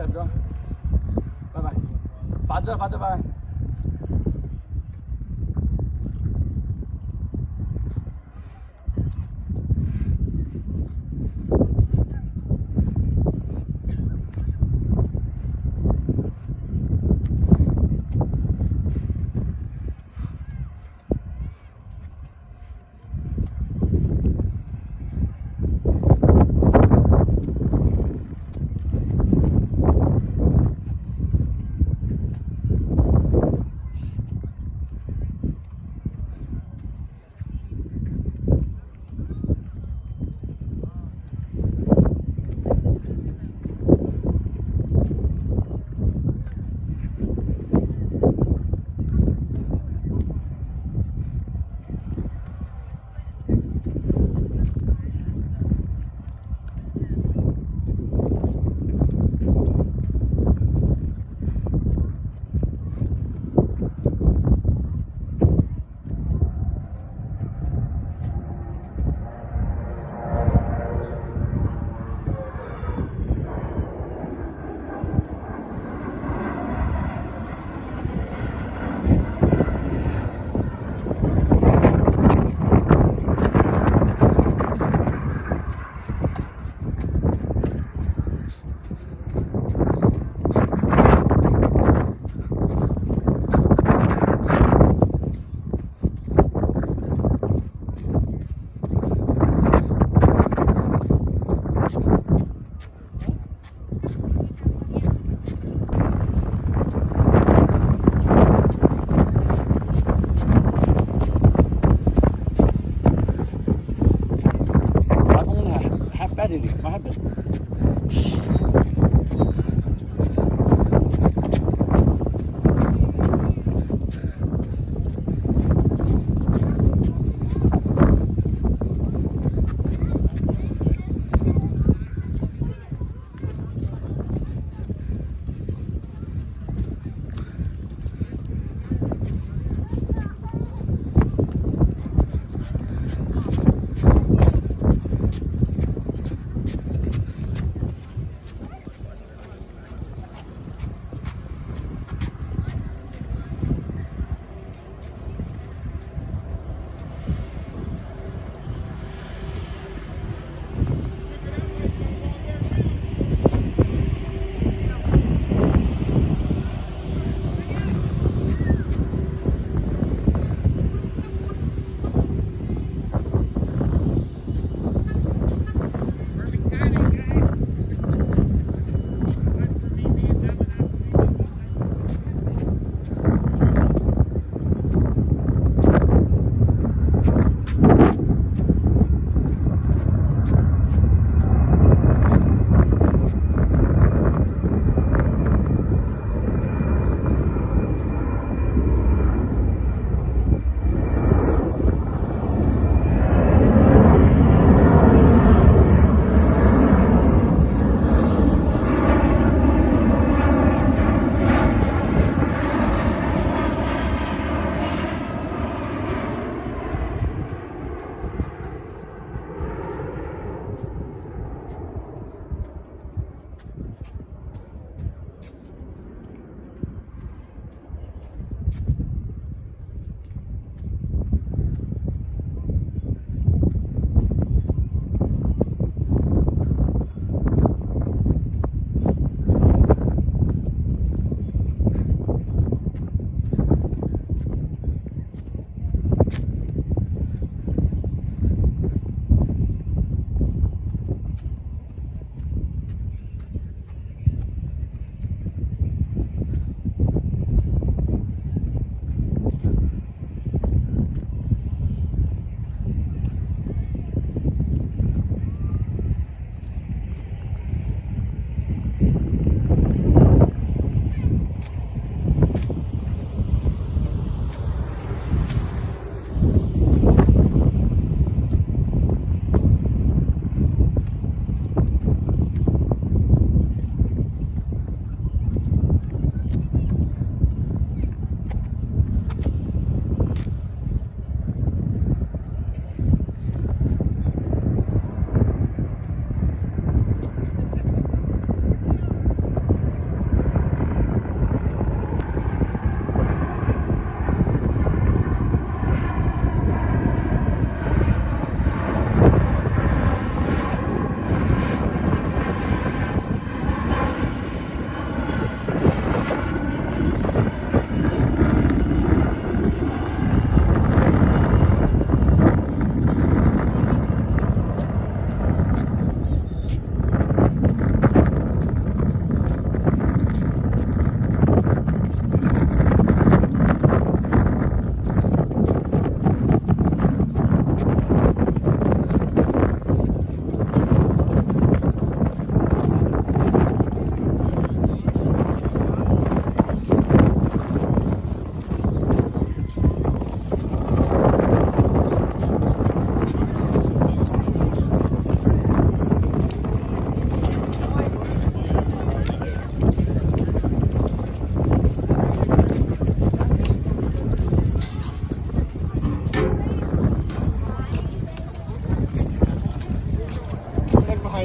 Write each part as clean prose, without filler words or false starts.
来哥，拜拜，发着拜拜。What happened?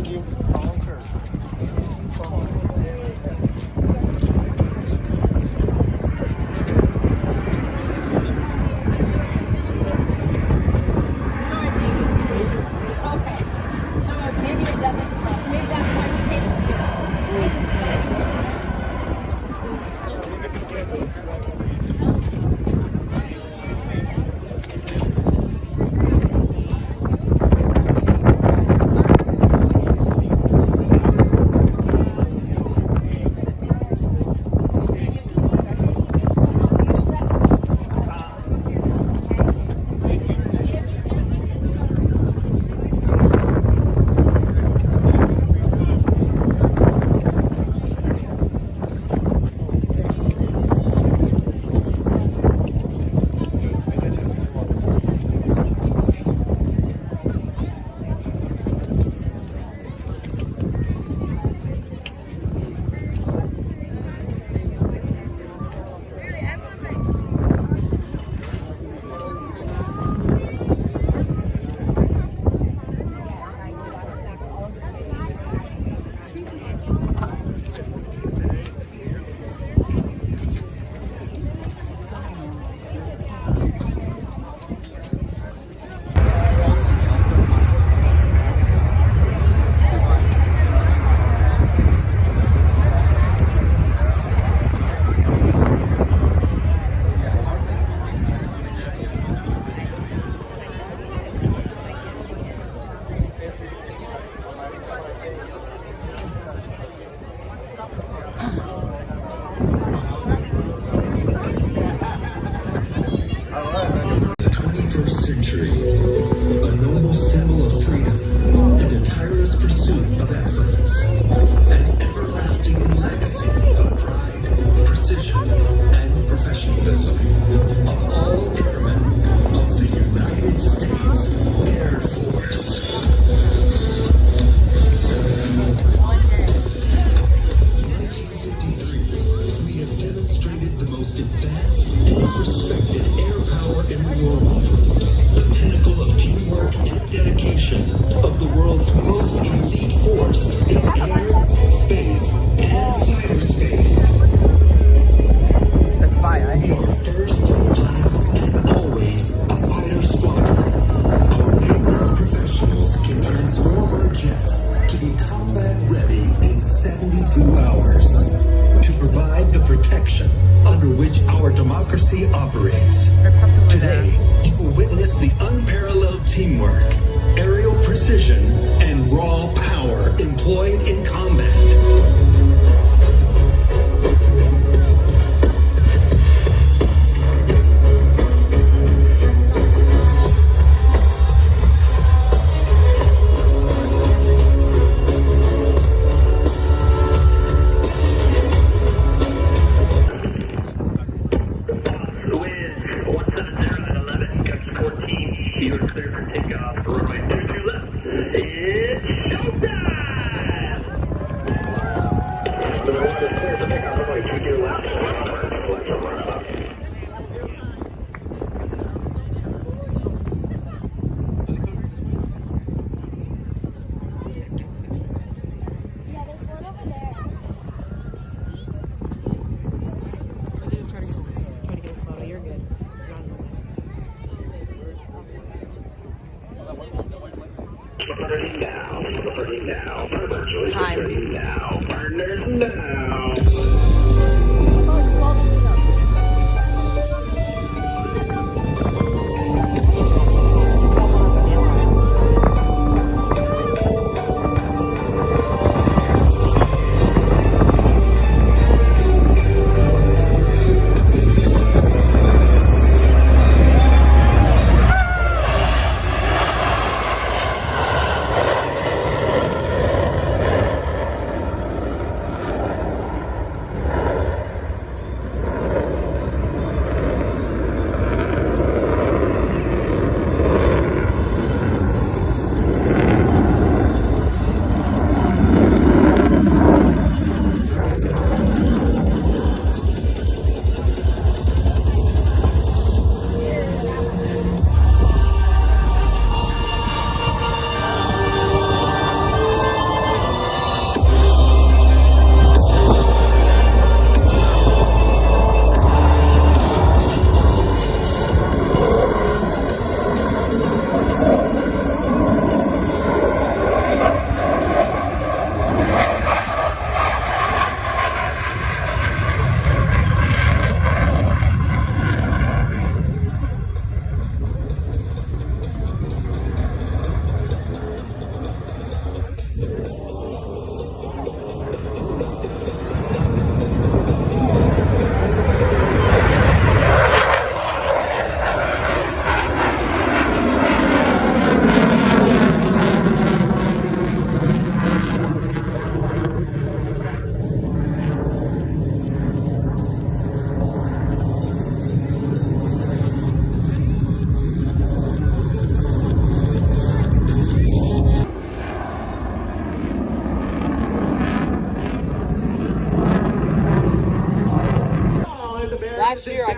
behind you. Operates. Today, you will witness the unparalleled teamwork, aerial precision, and raw power employed in combat.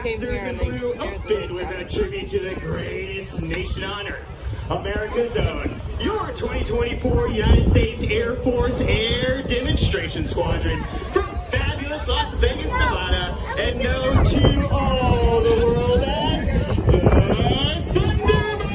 came here and they open with a tribute to the greatest nation on earth, America's own, your 2024 United States Air Force Air Demonstration Squadron from fabulous Las Vegas, Nevada, and known to all the world as the Thunderbirds!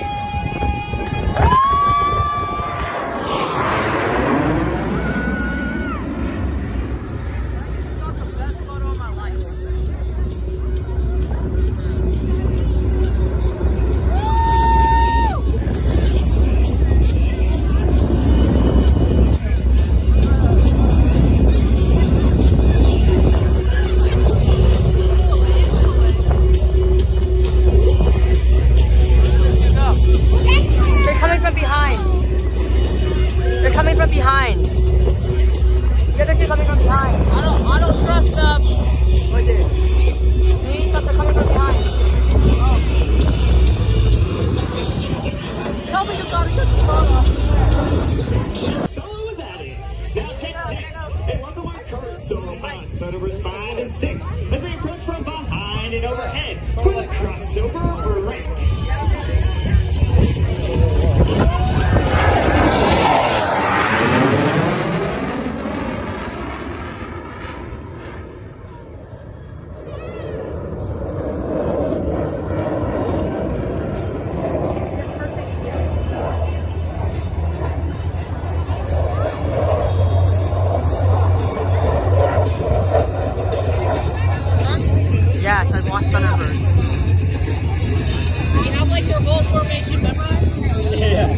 Coming from behind. The other two coming from behind. I don't trust them. Right there. See? But they're coming from behind. Oh. Tell me you gotta get solo. Solo is at it. Now take 6 and welcome our current solo pilots, Thunderbirds 5 and 6, as they approach from behind and overhead for the crossover break. Yes, I've watched Thunderbirds. You have like their whole formation memorized? Yeah.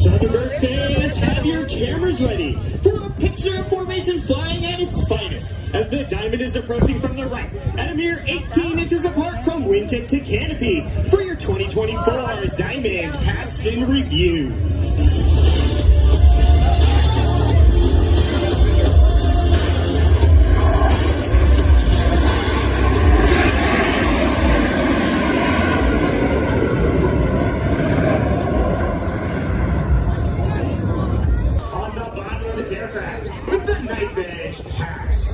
Thunderbird fans, have your cameras ready for a picture of formation flying at its finest as the diamond is approaching from the right at a mere 18 inches apart from wingtip to canopy for your 2024 Diamond Pass in Review. On the bottom of his aircraft with the knife edge pass.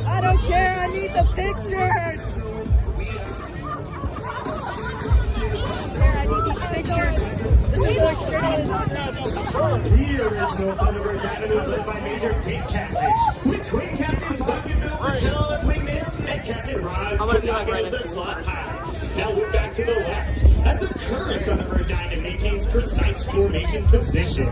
I don't care, I need the pictures! Yeah, I need these pictures. This is like The original Thunderbird Diamond was led by Major Dick Catfish, with twin captains Bucket Bill Patel as wingman and Captain Rod Knappen as the slot pilot. Now look back to the left as the current Thunderbird Diamond maintains precise formation position.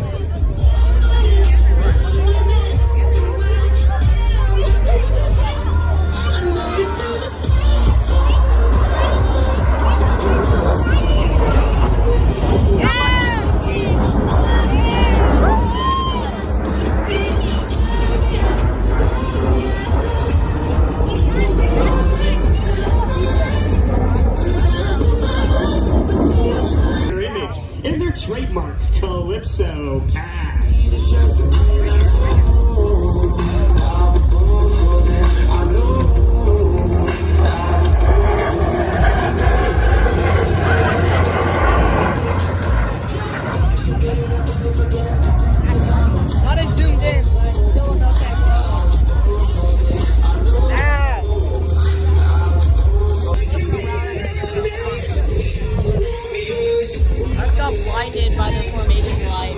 In their trademark Calypso pass. Not as zoomed in, but still enough to I just got blinded by the formation light.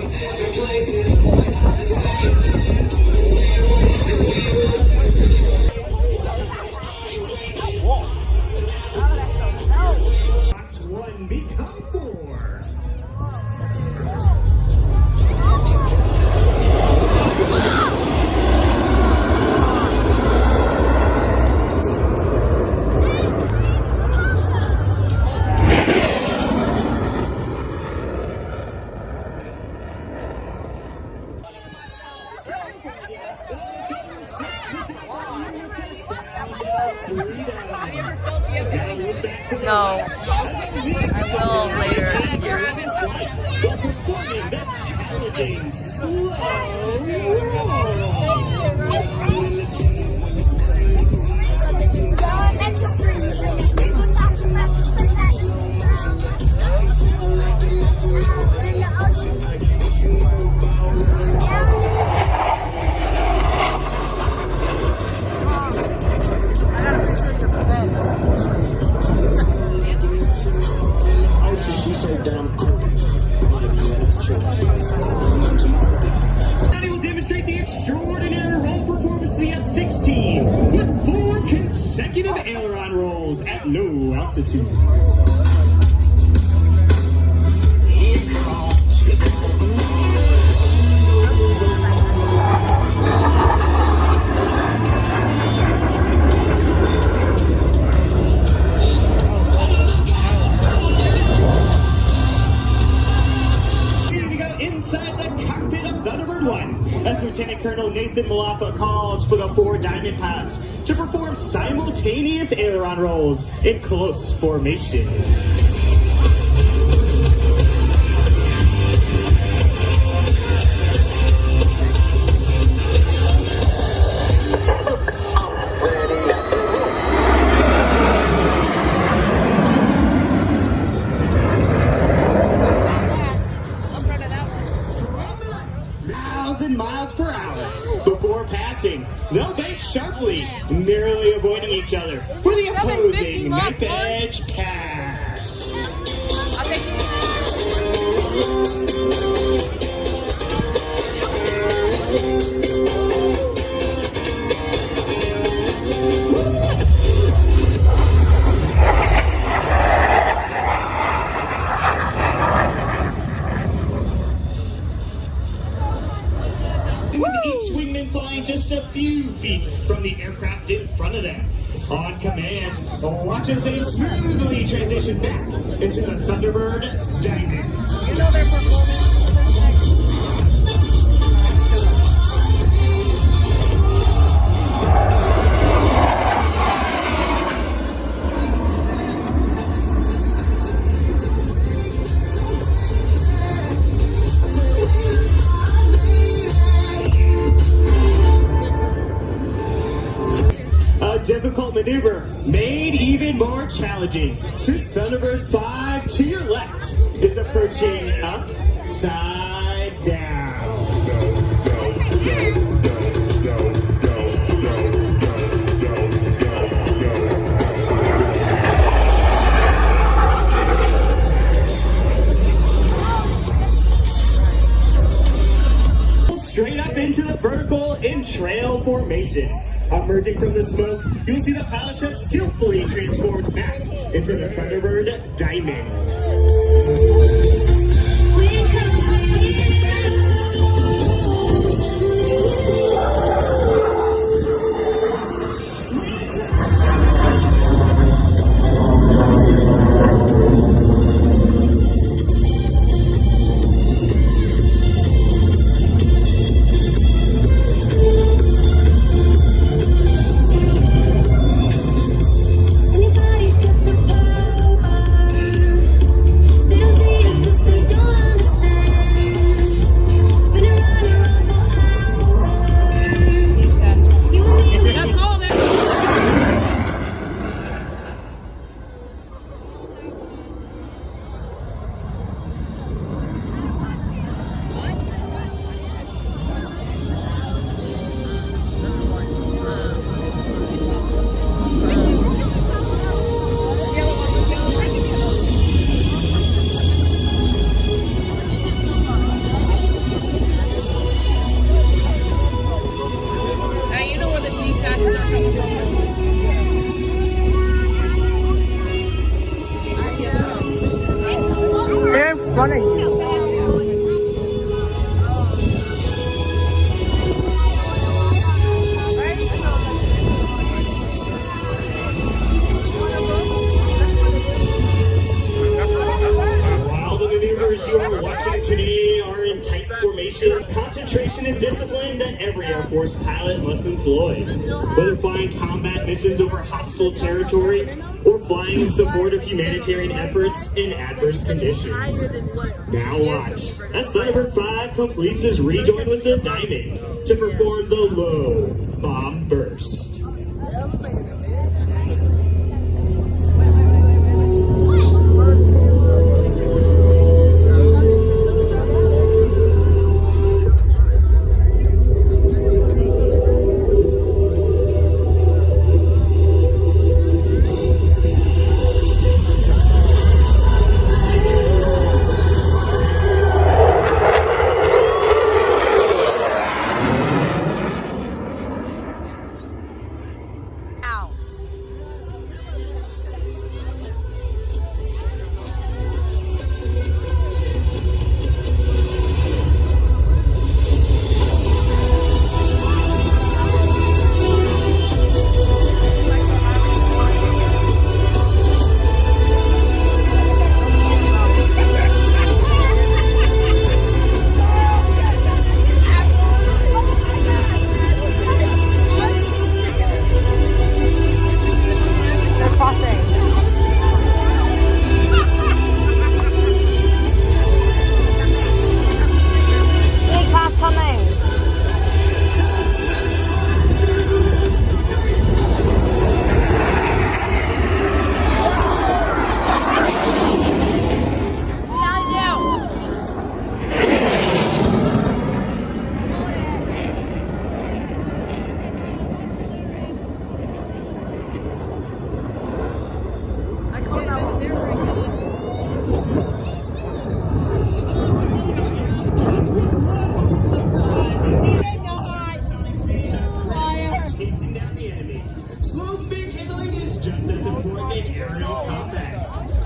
Watch 1 become 4. No, I will later this year. Performing the challenging slow Daddy will demonstrate the extraordinary roll performance of the F-16 with 4 consecutive aileron rolls at low altitude. Inside the cockpit of Thunderbird 1, as Lieutenant Colonel Nathan Malafa calls for the 4 Diamond pilots to perform simultaneous aileron rolls in close formation. Miles per hour. Before passing, they'll bank sharply, narrowly avoiding each other for the opposing knife edge pass. With each wingman flying just a few feet from the aircraft in front of them. On command, watch as they smoothly transition back into the Thunderbird Diamond. You know their performance. Difficult maneuver made even more challenging since Thunderbird 5 to your left is approaching upside down. Straight up into the vertical in trail formation. Emerging from the smoke, you'll see the pilots have skillfully transformed back into the Thunderbird Diamond. front of you. While the maneuver is Those you are watching today are in tight formation of concentration and discipline that every Air Force pilot must employ. Whether flying combat missions over hostile territory or flying in support of humanitarian efforts in adverse conditions. Now watch as Thunderbird 5 completes his rejoin with the Diamond to perform the low bomb burst.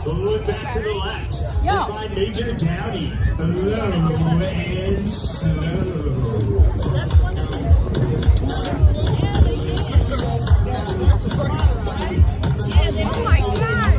Look back to the left. You find Major Downey. Low and slow. Oh my God!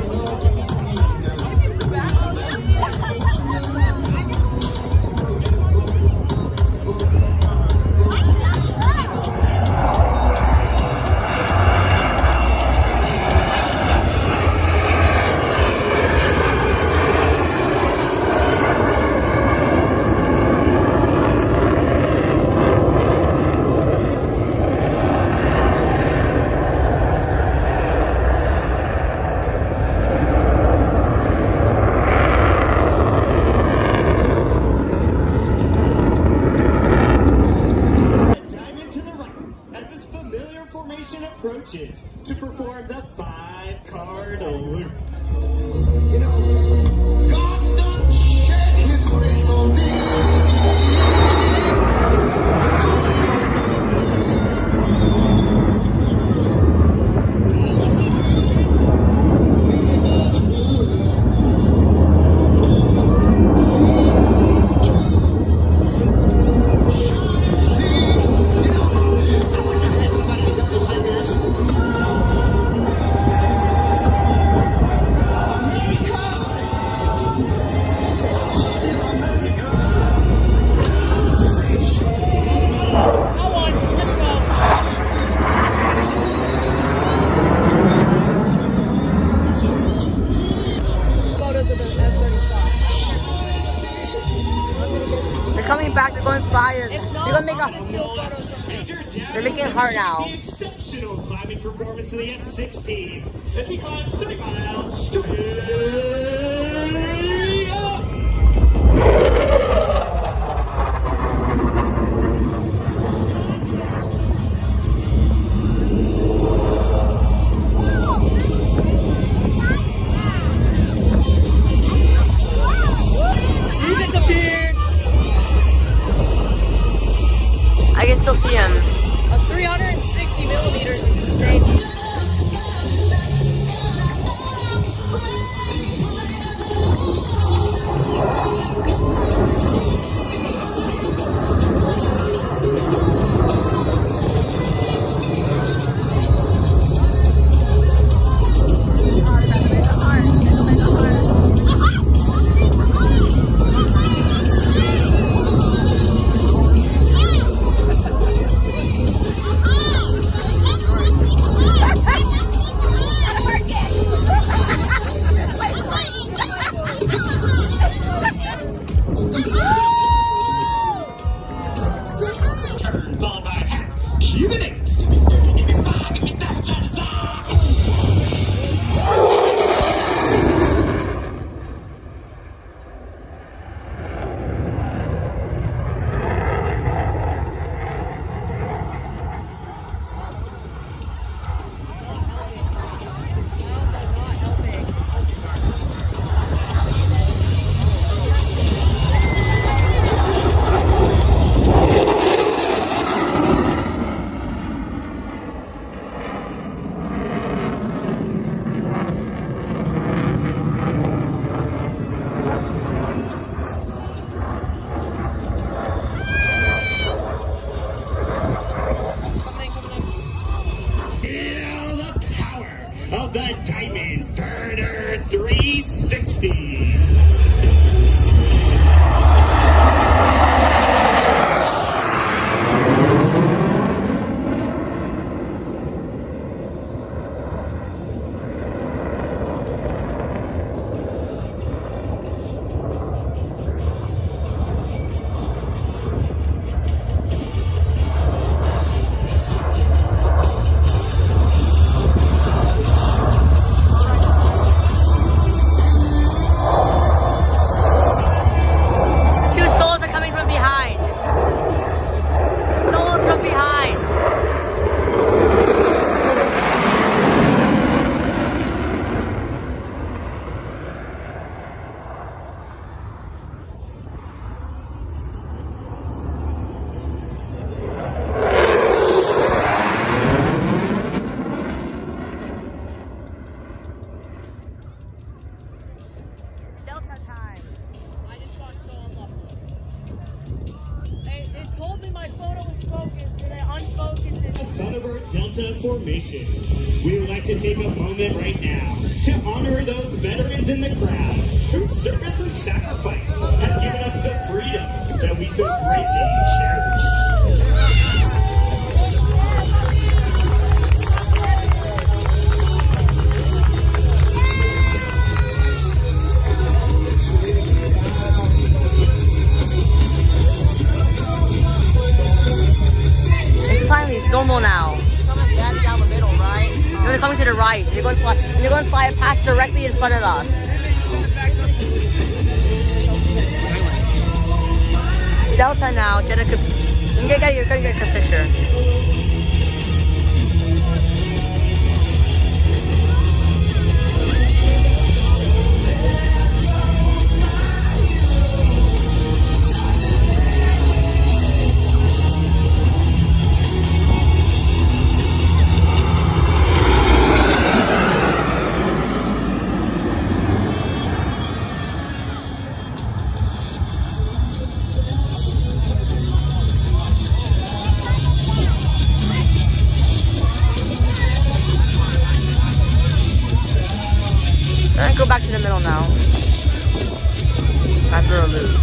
Approaches to perform the 5-card loop. You know, God don't shed his grace on They're coming back, they're going fly. They're gonna make they're making it hard now. The exceptional climbing performance of the F-18 as he climbs 3 miles straight up. I can still see him. 360 millimeters is insane. my photo was focused and it unfocuses. Thunderbird Delta formation. We would like to take a moment right now to honor those veterans in the crowd whose service and sacrifice have given us the freedoms that we so greatly cherish. It's finally normal now. Coming back down the middle, right? They're coming to the right. They're going to slide past directly in front of us. Delta now. Get a good picture. Go back to the middle now. After a loop.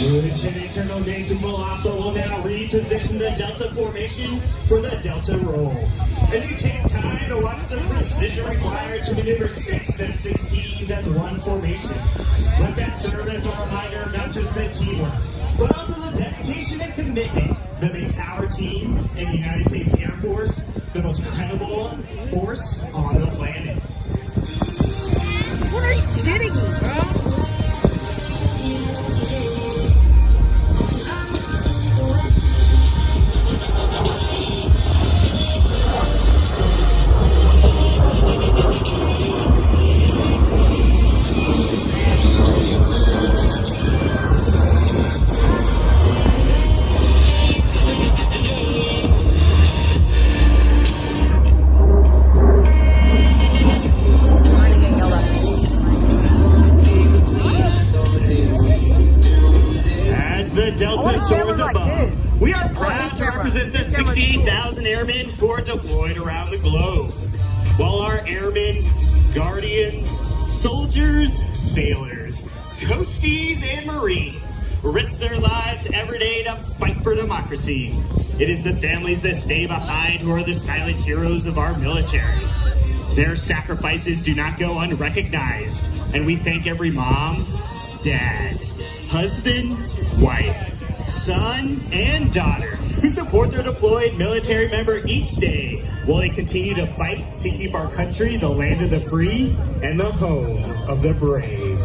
Lieutenant Colonel Nathan Malafo will now reposition the Delta formation for the Delta roll. As you take time to watch the precision required to maneuver 6 F-16s as one formation, let that serve as a reminder of not just the teamwork, but also the dedication and commitment that makes our team in the United States Air Force the most credible force on the planet. What are you kidding me, bro? Delta soars above. We are proud to represent the 68,000 airmen who are deployed around the globe. While our airmen, guardians, soldiers, sailors, coasties, and marines risk their lives every day to fight for democracy, it is the families that stay behind who are the silent heroes of our military. Their sacrifices do not go unrecognized, and we thank every mom, dad, husband, wife, son, and daughter who support their deployed military member each day while they continue to fight to keep our country the land of the free and the home of the brave.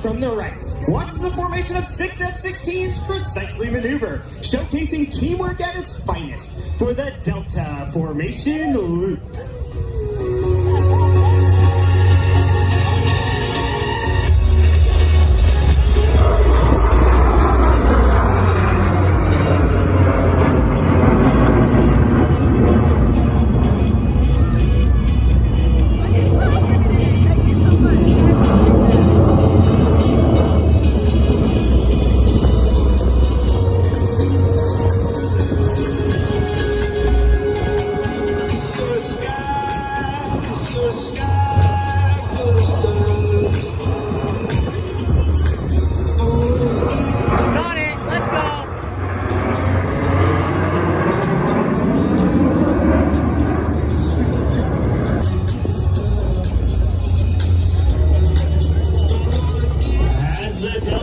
From the right, watch the formation of 6 F-16s precisely maneuver, showcasing teamwork at its finest for the Delta formation loop.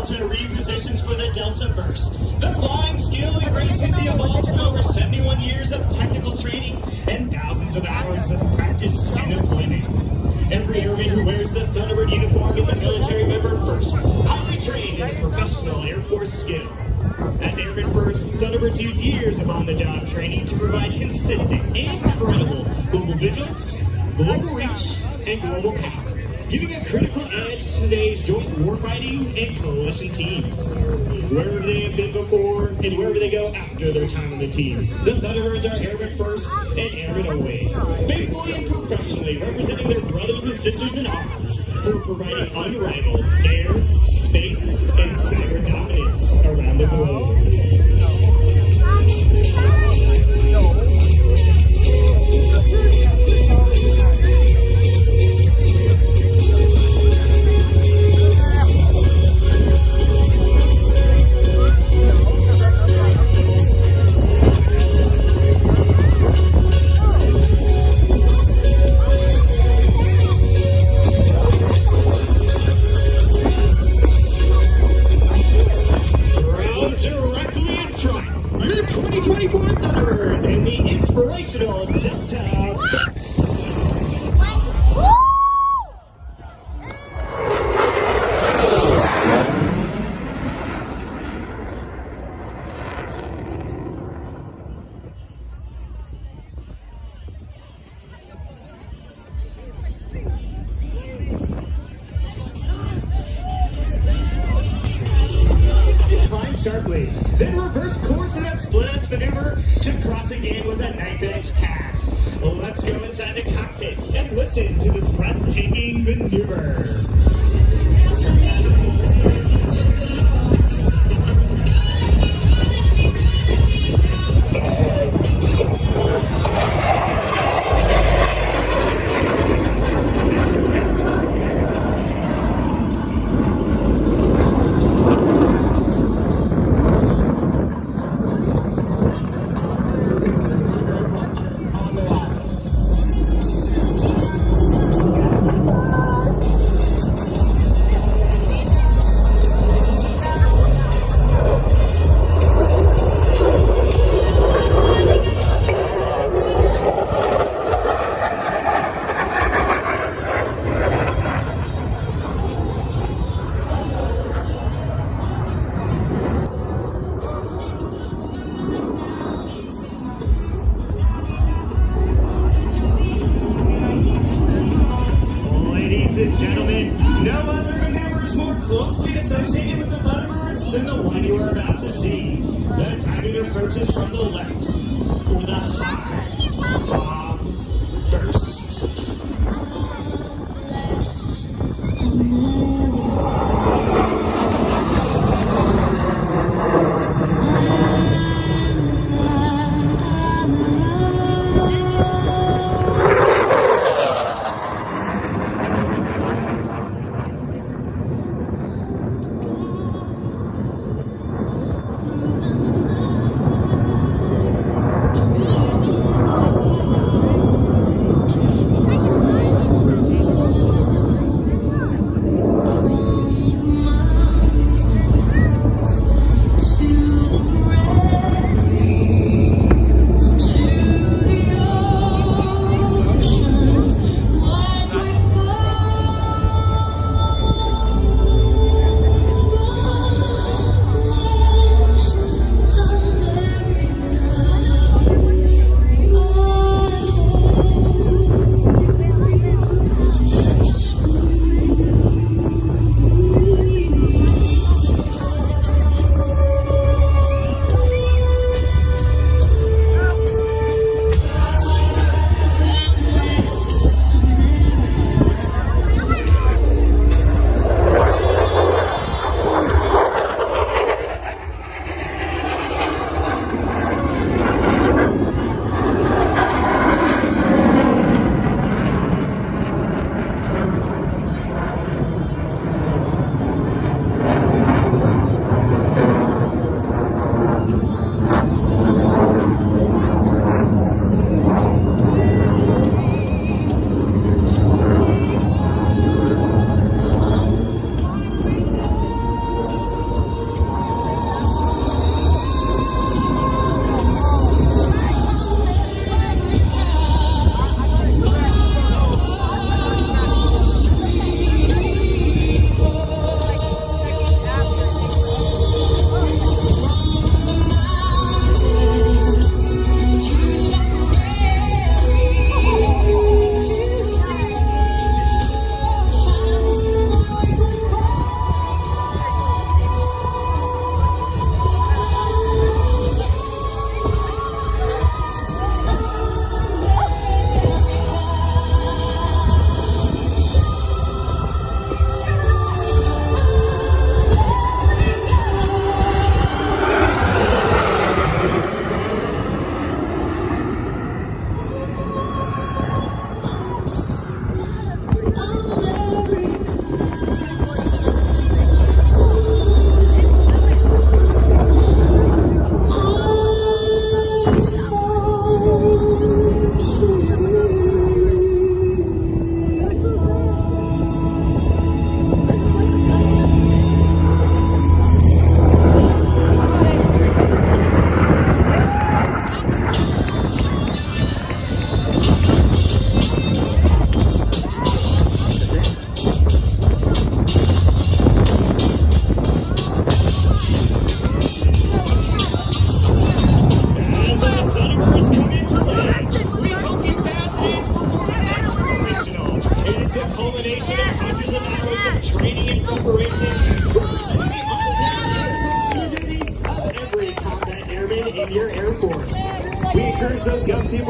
to repositions for the Delta Burst. The flying skill and grace is the evolved from over 71 years of technical training and thousands of hours of practice and employment. Every airman who wears the Thunderbird uniform is a military member first, highly trained in professional Air Force skill. As Airman First, Thunderbirds use years of on-the-job training to provide consistent and credible global vigilance, global reach, and global power, giving a critical edge to today's joint warfighting and coalition teams. Wherever they have been before and wherever they go after their time on the team, the Thunderbirds are Airmen First and Airmen Always, faithfully and professionally representing their brothers and sisters in arms who are providing unrivaled air, space, and cyber dominance around the globe. Directly in front, your 2024 Thunderbirds and the inspirational Delta Burst. Climb sharply, then reverse course in a split-S maneuver to cross again with a knife-edge pass. Let's go inside the cockpit and listen to this breathtaking maneuver. Ladies and gentlemen, no other maneuver is more closely associated with the Thunderbirds than the one you are about to see. The timing approaches from the left for the high bomb burst.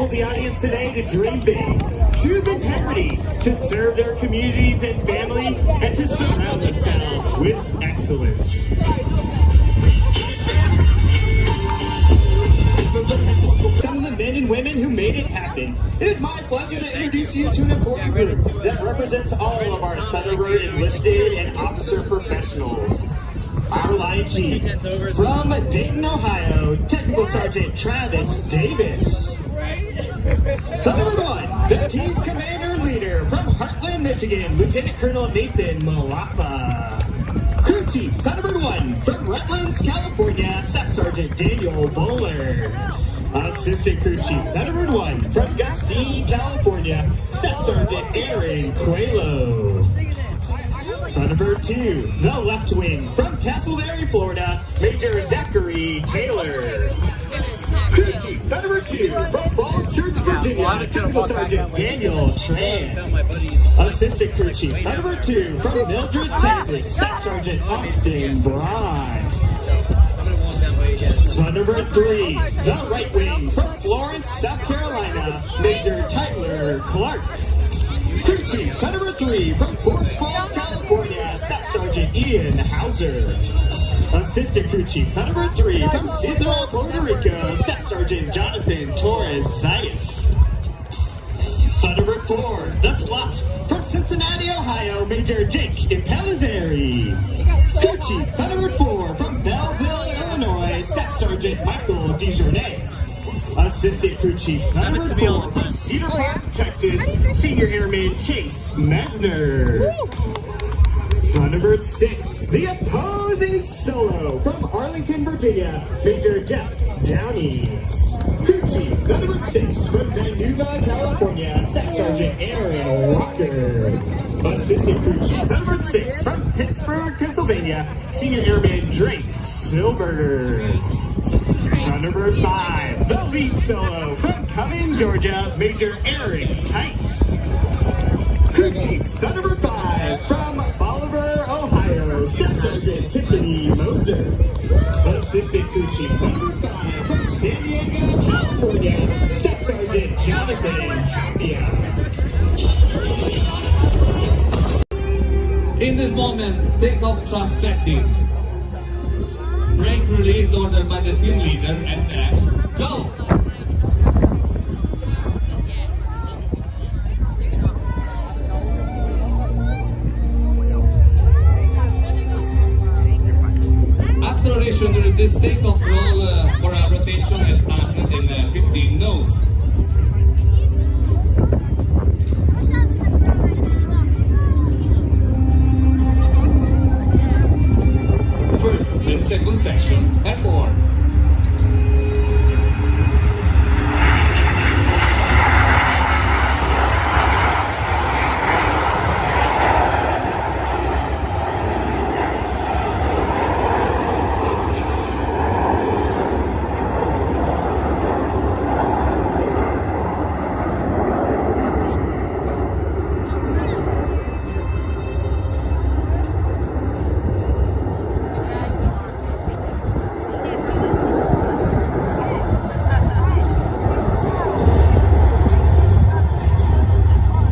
told the audience today to dream big, choose integrity, to serve their communities and family, and to surround themselves with excellence. Some of the men and women who made it happen. It is my pleasure to introduce you to an important group that represents all of our Thunderbird enlisted and officer professionals. Our line chief, from Dayton, Ohio, Technical Sergeant Travis Davis. Thunderbird 1, the team's commander and leader, from Heartland, Michigan, Lieutenant Colonel Nathan Malapa. Crew Chief, Thunderbird 1, from Redlands, California, Staff Sergeant Daniel Bowler. Assistant Crew Chief, Thunderbird 1, from Gustine, California, Staff Sergeant Aaron Coelho. Thunderbird 2, the left wing, from Castleberry, Florida, Major Zachary Taylor. Crew Chief, Thunderbird 2, from Falls Church, Virginia, Technical Sergeant Daniel Tran. Assistant Crew Chief, Thunderbird 2, from Mildred, Texas, Staff Sergeant Austin Braun. Thunderbird 3, the right wing, from Florence, South Carolina, Major Tyler Clark. Crew Chief, Thunderbird 3, from Forest Falls, California, Staff Sergeant Ian Hauser. Assistant Crew Chief, Thunderbird 3, from Central Puerto Rico, Staff Sergeant Jonathan Torres Zayas. Thunderbird 4, the slot, from Cincinnati, Ohio, Major Jake Impellizzeri. Crew Chief, Thunderbird 4, from Belleville, Illinois, Staff Sergeant Michael DeJournay. Assistant Crew Chief, Thunderbird 4, from Cedar Park, Texas, Senior Airman Chase Mesner. Thunderbird 6, the opposing solo, from Arlington, Virginia, Major Jeff Downey. Crew Chief, Thunderbird 6, from Dinuba, California, Staff Sergeant Aaron Walker. Assistant Crew Chief, Thunderbird 6, from Pittsburgh, Pennsylvania, Senior Airman Drake Silberger. Thunderbird 5, the lead solo, from Cumming, Georgia, Major Eric Tice. Crew Chief, Thunderbird 5, from Bolivar, Ohio, Staff Sergeant Tiffany Moser. Assistant Crew Chief, Thunderbird 5, from San Diego, California, Staff Sergeant Jonathan Tapia. In this moment, takeoff thrust setting. Brake release ordered by the team leader and then go! Acceleration during this takeoff roll for a rotation at 115 knots. First and second section at board.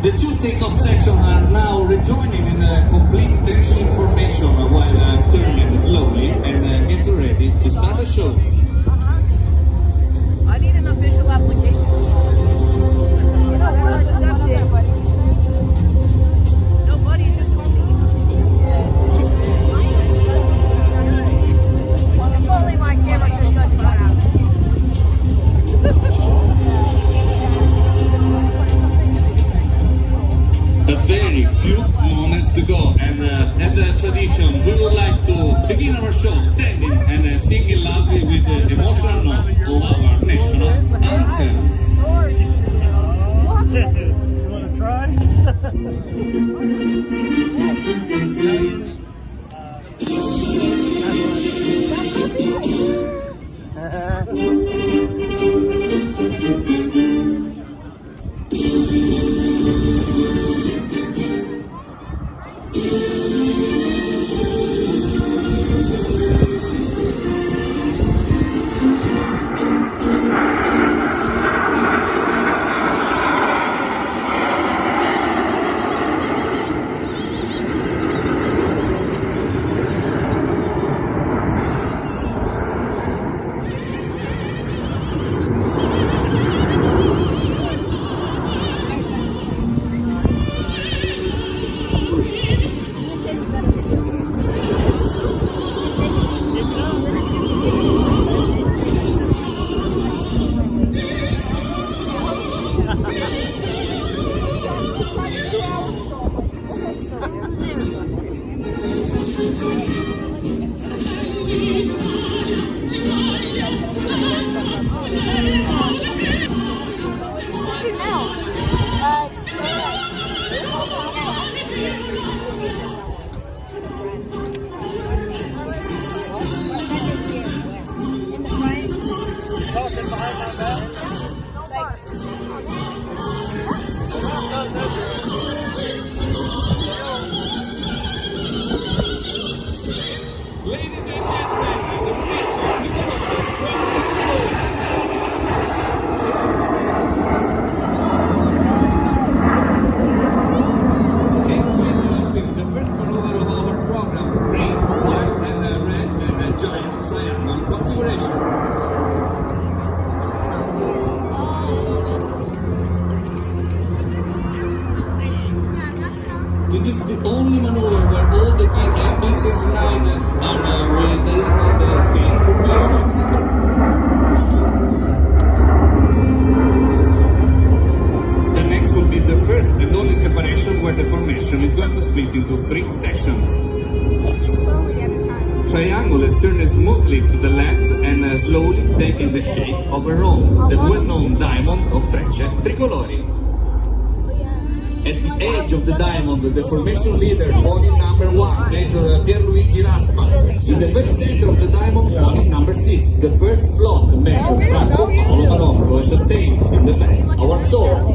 The two takeoff sections are now rejoining in a complete tension formation while turning slowly and getting ready to start the show. I need an official application. Nobody just told me. If only my camera could touch my app. A very few moments to go, and as a tradition, we would like to begin our show standing and singing loudly with the emotional notes of our national anthem. You want to try? giant triangle configuration. This is the only maneuver where all the MB-39s are within the same formation. The next will be the first and only separation where the formation is going to split into 3 sections. Triangle is turning smoothly to the left and slowly taking the shape of a rome, the well-known diamond of Frecce Tricolori. At the edge of the diamond, the formation leader, pony number 1, Major Pierluigi Raspa. In the very center of the diamond, pony number 6, the first slot, Major Franco Paolo Marocco, is obtained in the back, our soul.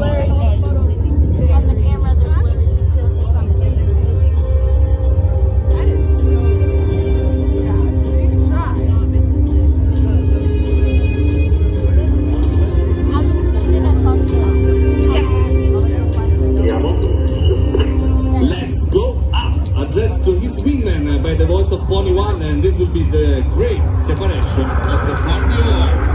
By the voice of Pony 1, and this will be the great separation of the cardio art.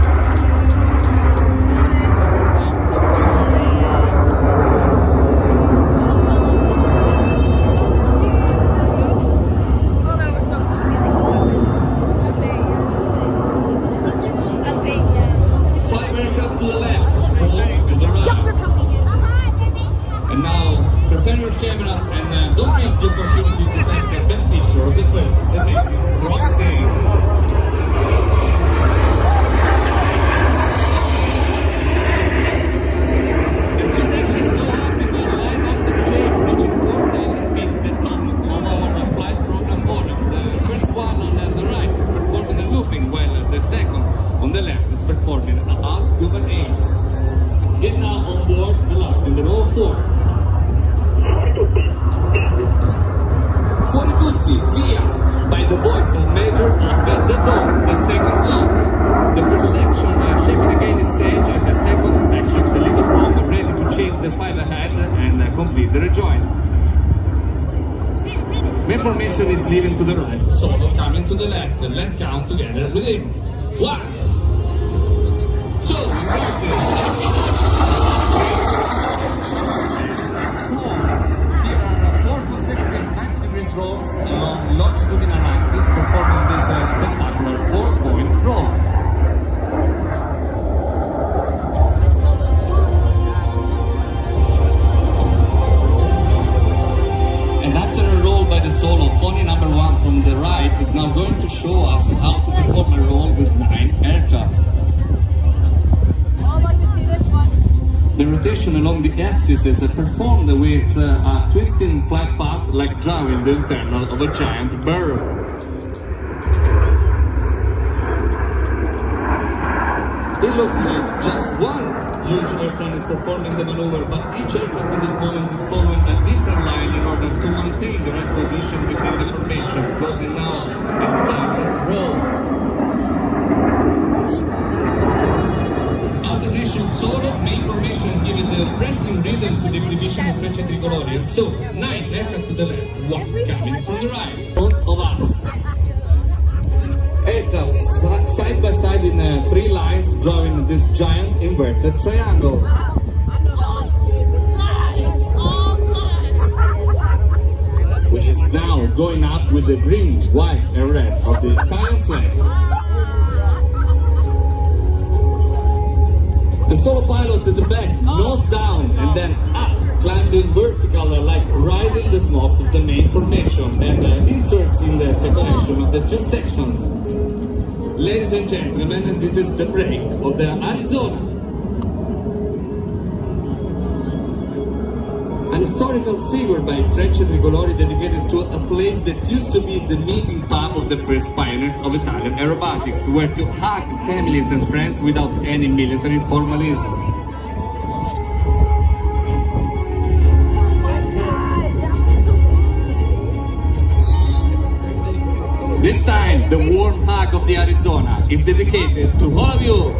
Five aircraft to the left, 4 to the right. And now, prepare your cameras and don't miss the opportunity to take the best picture of the first amazing rock scene. The 2 sections go up in a line after shape, reaching 4,000 feet, the top of our flight program volume. The first one on the right is performing a looping, while the second on the left is performing a half human 8. Get now on board the last in the row 4. Fuori tutti, via! By the voice of Major Oscar Del Don, the second slot. The first section shaping again its edge, and the second section, the little wrong, ready to chase the 5 ahead and complete the rejoin. Main formation is leaving to the right, Solo coming to the left. Let's count together with him. 1, 2, 4 consecutive 90 degrees rolls along longitudinal axis, performing this spectacular 4-point roll. And after a roll by the solo, pony number 1 from the right is now going to show us how to perform a roll with 9 aircrafts. The rotation along the axis is performed with a twisting flight path like drawing the internal of a giant burrow. It looks like just one huge airplane is performing the maneuver, but each aircraft in this moment is following a different line in order to maintain the right position within the formation, closing now its final roll. Alternation solo, main formation is giving the pressing rhythm to the exhibition of Frecce Tricolori, and so 9 aircraft to the left, 1 coming from the right. Both of us. Aircraft side by side in 3 lines, drawing this giant inverted triangle. Which is now going up with the green, white and red of the Italian flag. The solo pilot at the back, nose down and then up, climbing vertical like riding the smokes of the main formation, and inserts in the separation of the 2 sections. Ladies and gentlemen, this is the break of the Arizona. An historical figure by Frecce Tricolori dedicated to a place that used to be the meeting pub of the first pioneers of Italian aerobatics, where to hug families and friends without any military formalism. This time, the warm hug of the Arizona is dedicated to all of you.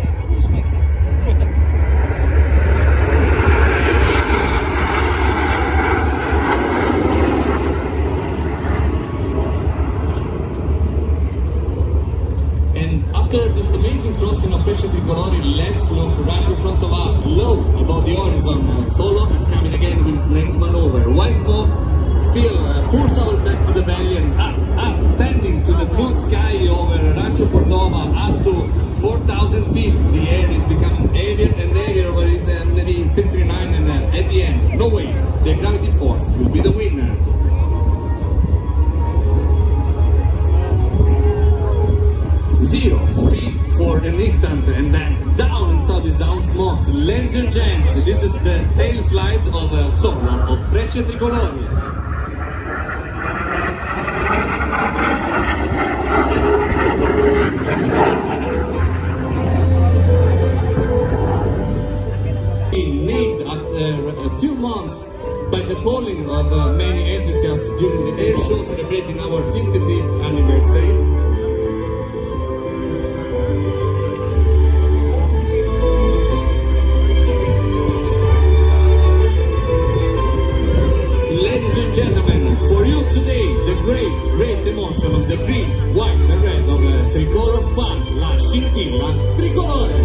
And after this amazing crossing of Freccia Tricolori, let's look right in front of us, low above the horizon. Solo is coming again with his next maneuver. Once more, still full travel back to the belly and up, standing to the blue sky over Rancho Cordova, up to 4,000 feet. The air is becoming heavier and heavier, where it's maybe 39, and at the end, no way, the gravity force will be the winner. Zero speed for an instant and then down inside this osmos. Ladies and gents, this is the tail slide of Solo of Freccia Tricolori. Named after a few months by the polling of many enthusiasts during the Airshow celebrating our 55th anniversary. Ladies and gentlemen, for you today, the great emotion of the green, white and red of the tricolor span, la scintilla tricolore.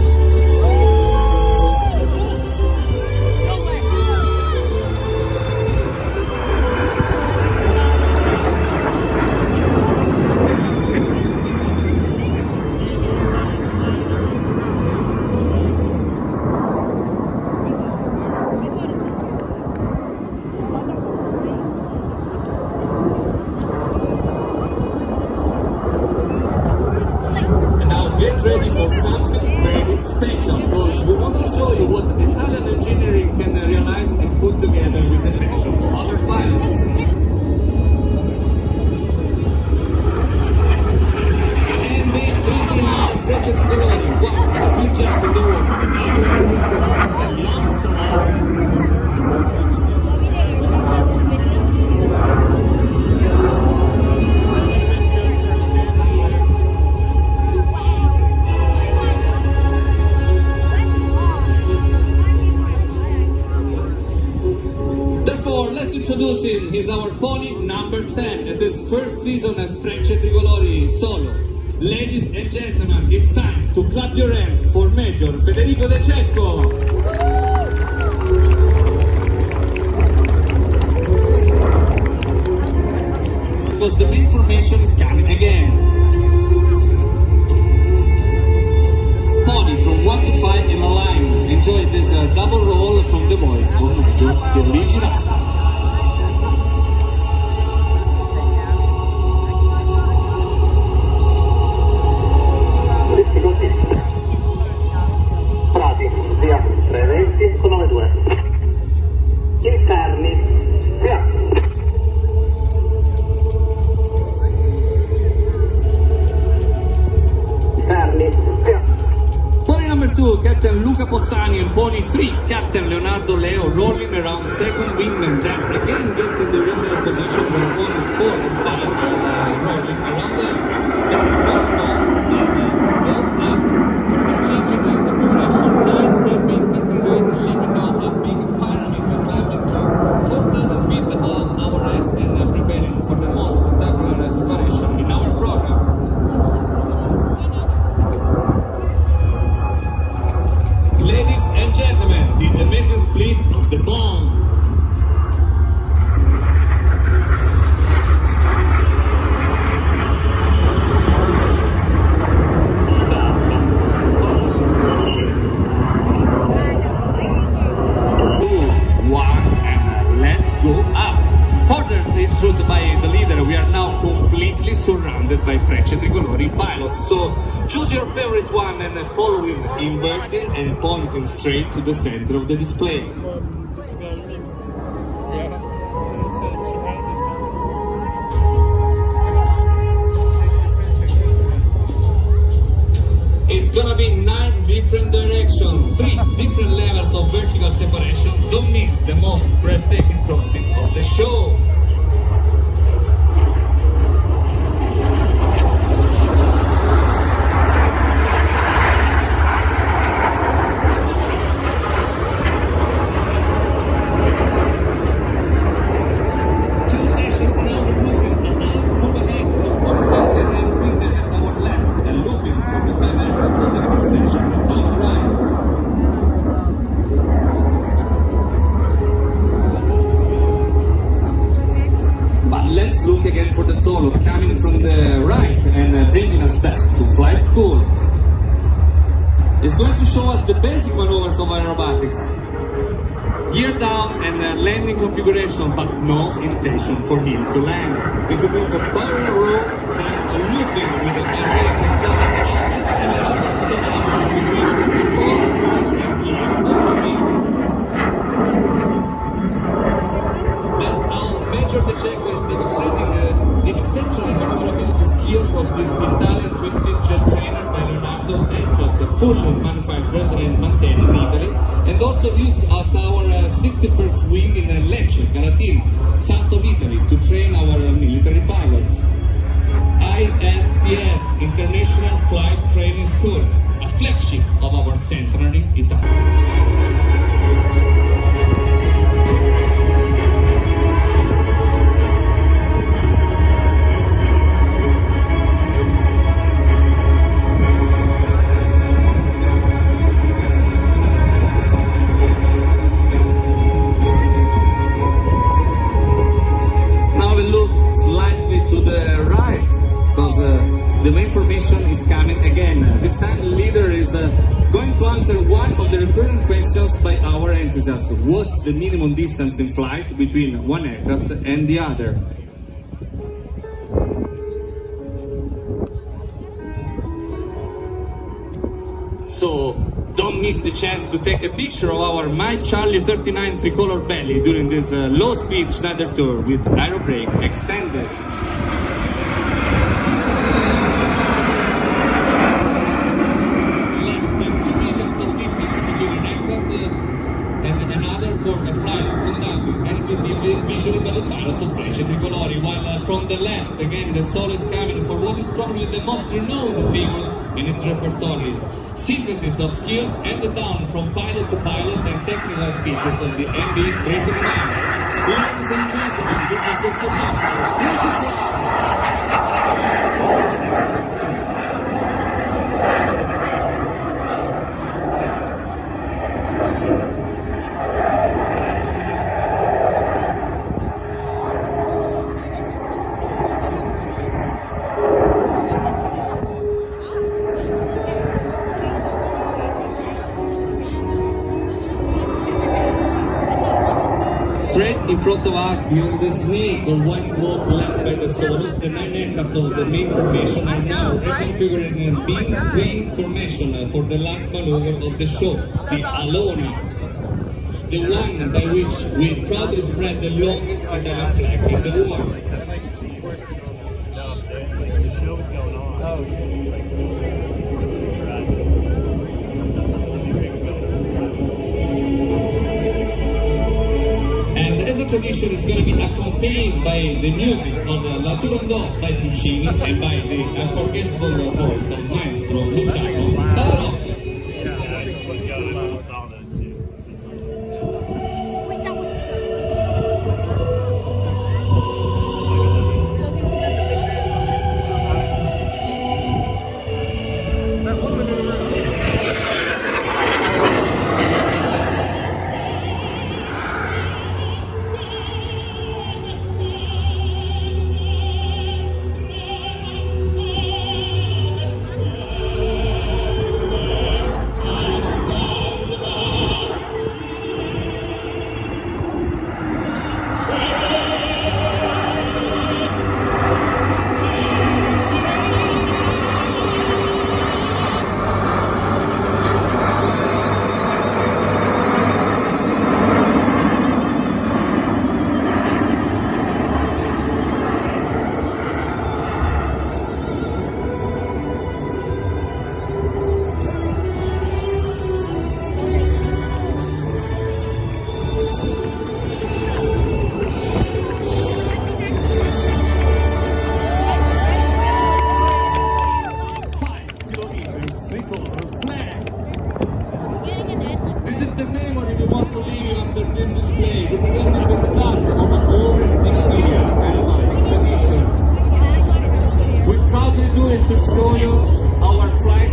Get ready for something very special, because we want to show you what Italian engineering can realize if put together with the passion of our pilots. And the 339 Freccia Tricolori, one of the few jets in the world able to perform a long solo. Let's introduce him. He's our pony number 10 at his first season as Freccia Tricolori Solo. Ladies and gentlemen, it's time to clap your hands for Major Federico De Cecco. Because the main formation is coming again. Pony from 1 to 5 in a line. Enjoy this double roll from the voice of Major Pierluigi Rasta. Prati, via 320 con 92. Interni, via. Interni, via. Pony number 2, Captain Luca Pozzani, and Pony 3, Captain Leonardo Leo, rolling around second wingman, then again getting the original position where Pony 4 and 5 are rolling around them. Then small stop and go up. Further changing the configuration 9 and being 39, shaping now a big pyramid climbing to 4,000 feet above our heads and preparing for the most spectacular separation in our program. Ladies and gentlemen, the amazing split of the bomb. We are now completely surrounded by Freccia Tricolori pilots, so choose your favorite one and follow him, inverting and pointing straight to the center of the display. It's gonna be 9 different directions, 3 different levels of vertical separation. Don't miss the most breathtaking crossing of the show. from the 5 aircraft of the first section at our right. But let's look again for the solo coming from the right and bringing us back to flight school. It's going to show us the basic maneuvers of aerobatics. Gear down and landing configuration, but no intention for him to land. It will be a barrel roll, then a looping with a range of just 100 kilometers per hour between stall speed and gear overspeed. That's how Major De Cecco is demonstrating the exceptional maneuverability skills of this Italian twin-seat jet trainer by Leonardo aircraft, fully manufactured and maintained in Italy, and also used at our 61st wing in Lecce, Galatina, south of Italy, to train our military pilots. IFPS, International Flight Training School, a flagship of our centenary Italy. The main formation is coming again. This time the leader is going to answer one of the recurrent questions by our enthusiasts. What's the minimum distance in flight between one aircraft and the other? So don't miss the chance to take a picture of our My Charlie 39 tricolor belly during this low-speed Schneider tour with aerobrake extended. And another for a flight conducted exclusively visually by the pilots of French Tricolori, while from the left, again, the solo is coming for what is probably the most renowned figure in its repertoire. Synthesis of skills handed down from pilot to pilot and technical features of the MB-339. Ladies and gentlemen, this is the spectacular. Here's the flight. Straight in front of us, beyond the snake or white smoke left by the solo, the 9 aircraft of the main formation are now reconfiguring a big wing formation for the last maneuver of the show, the Alona, the one by which we proudly spread the longest Italian flag in the world. The show was going on. And as a tradition, it's going to be accompanied by the music of La Turandot by Puccini and by the unforgettable voice of Maestro Luciano Pavarotti. This is the memory we want to leave you after this display, representing the result of an over 60 years aeronautic tradition. We proudly do it to show you our flight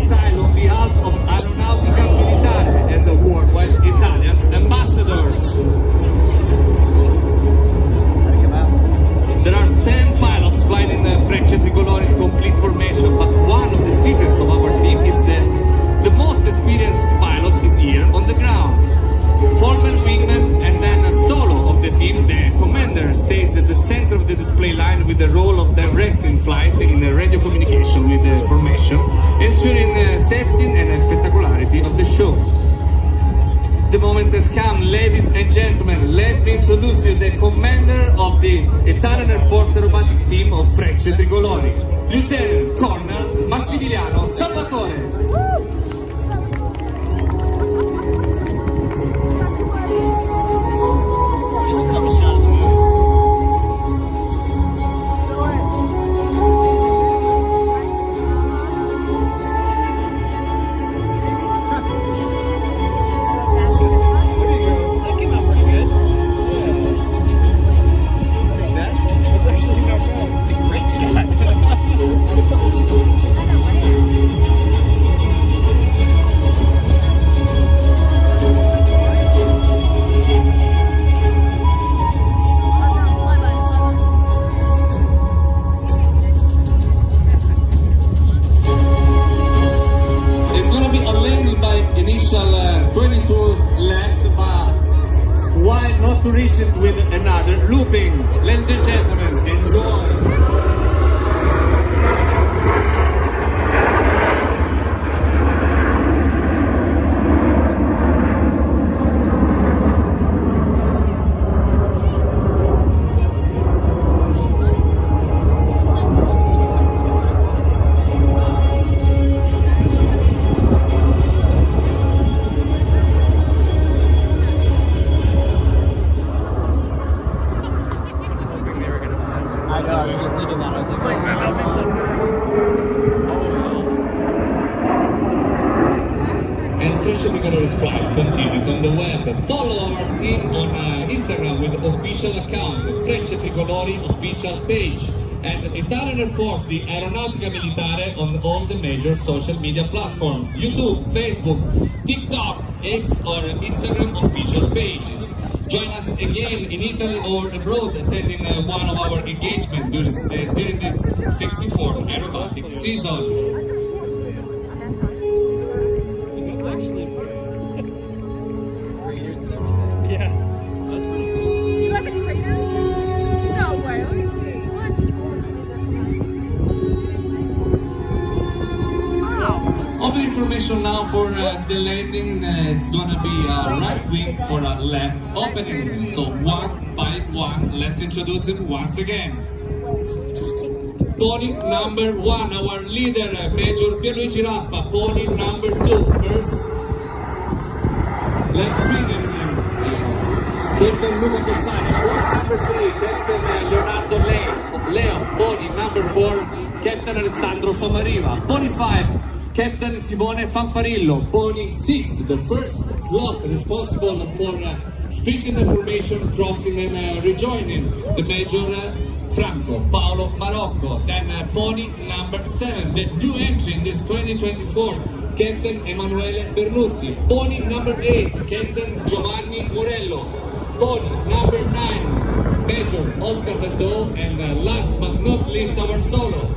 flight in radio communication with the formation, ensuring safety and spectacularity of the show. The moment has come, ladies and gentlemen. Let me introduce you the commander of the Italian Air Force Aerobatic Team of Frecce Tricolori, Lieutenant Colonel Massimiliano Salvatore. Initial 22 left, but why not to reach it with another looping? Ladies and gentlemen, enjoy! I know, I was just thinking that. I was like, And Frecce Tricolori's flight continues on the web. Follow our team on Instagram with official account, Frecce Tricolori official page, and Italian Air Force, the Aeronautica Militare, on all the major social media platforms, YouTube, Facebook, TikTok, X or Instagram official pages. Join us again in Italy or abroad, attending one of our engagements during this 64th aerobatic season. Yeah. You got the craters? No way. Let me see. What? Wow. Open information now for the landing. It's gonna be right wing for a left opening. So one by one, let's introduce it once again. Pony number 1, our leader, Major Pierluigi Raspa. Pony number 2, first left wing, Captain Luca Cozzani. Pony number 3, Captain Leonardo Leo. Pony number 4, Captain Alessandro Somariva. Pony 5, Captain Simone Fanfarillo. Pony 6, the first slot responsible for speaking the formation, crossing and rejoining the Major Franco Paolo Marocco. Then pony number 7, the new entry in this 2024, Captain Emanuele Bernuzzi. Pony number 8, Captain Giovanni Morello. Pony number 9, Major Oscar Tardò, and last but not least our solo,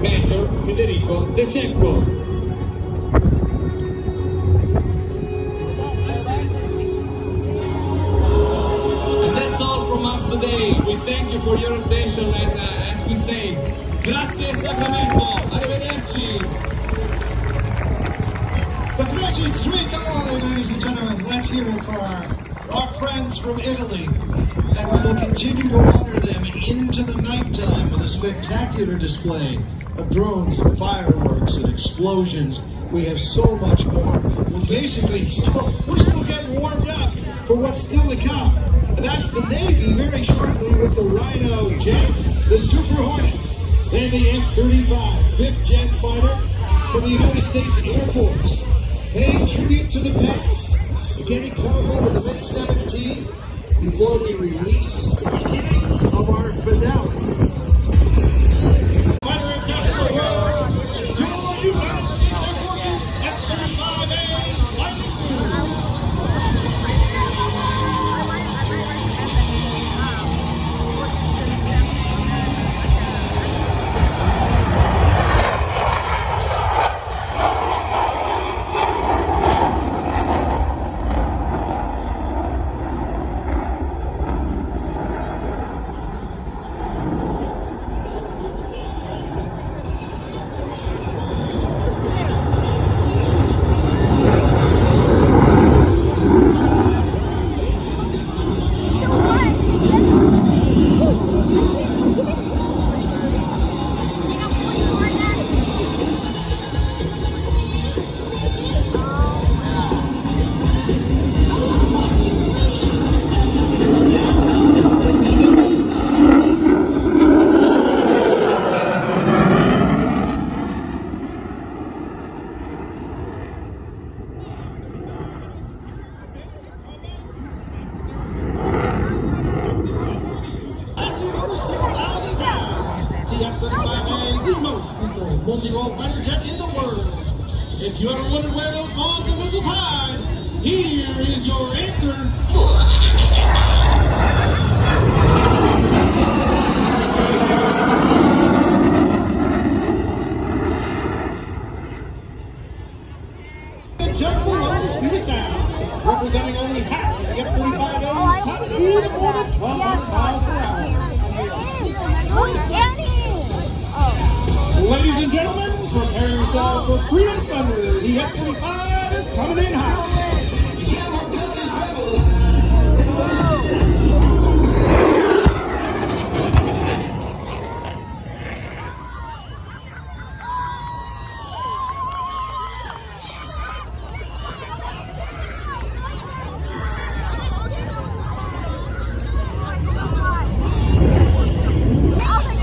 Major Federico De Cecco. And that's all from us today. We thank you for your attention, and as we say, grazie Sacramento, arrivederci. The Frecce Tricolori, ladies and gentlemen, let's hear it for our friends from Italy. And we will continue to honor them into the nighttime with a spectacular display of drones and fireworks and explosions. We have so much more. We're still getting warmed up for what's still to come. And that's the Navy very shortly with the Rhino jet, the Super Hornet, and the F-35, 5th jet fighter from the United States Air Force. Paying tribute to the past, getting careful with the C-17 before we release the beginnings of our finale. fighter jet in the world. If you ever wondered where those bombs and missiles hide, here is your answer. Just below the speed of sound, representing only half of the F-35's top speed of more than 1,200 miles per hour. Ladies and gentlemen, prepare yourselves for Freedom's Thunder. The F-35 is coming in hot.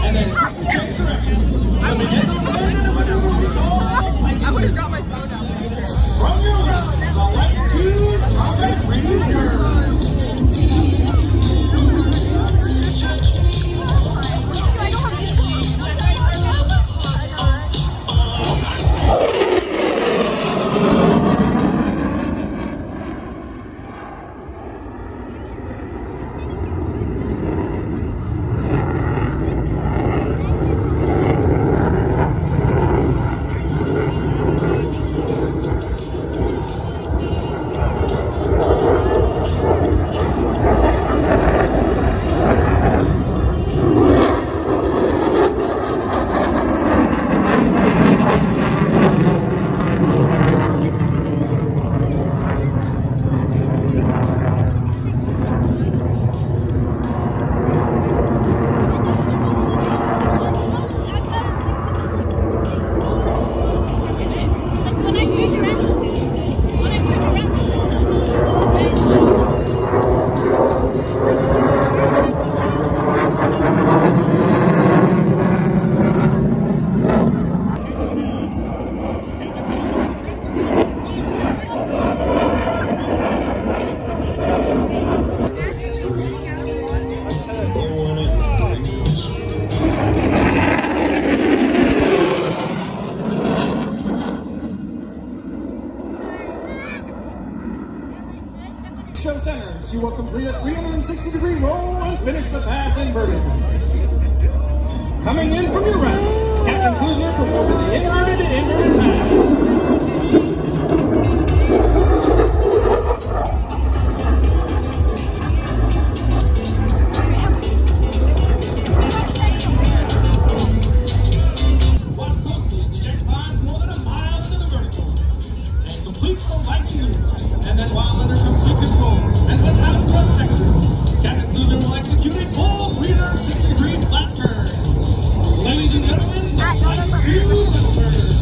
And then change direction. Let me get the I would have dropped my phone out. from your left, the light twos combat radius turn. Show centers. You will complete a 360-degree roll and finish the pass inverted. Coming in from your right, Captain Kuzner performing the inverted pass. Watch closely as the jet climbs more than a mile into the vertical and completes the lightning maneuver. And then while under complete control and without thrust sector, Captain Kuzner will execute a full 360-degree flat turn. Ladies and gentlemen, the flight to maneuvers.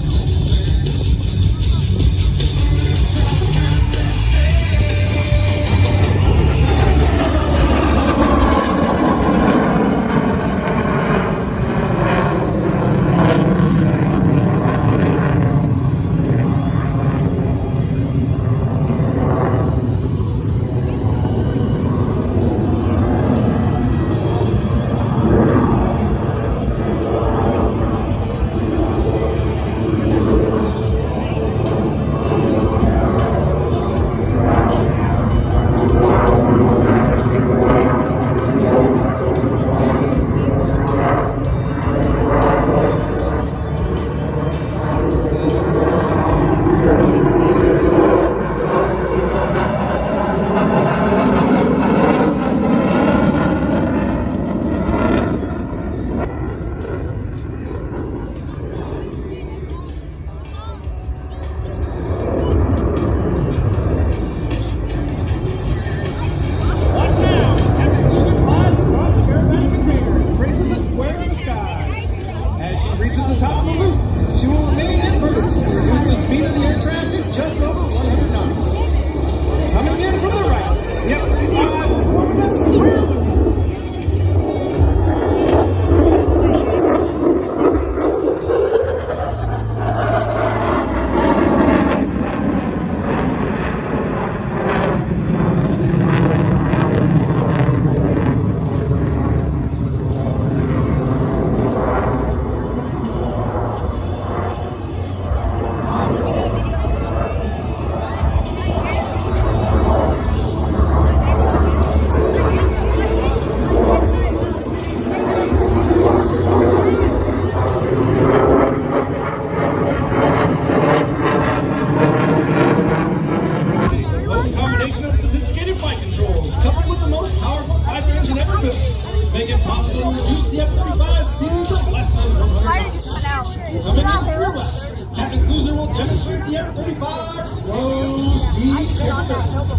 will demonstrate the F-35 slow speed capability.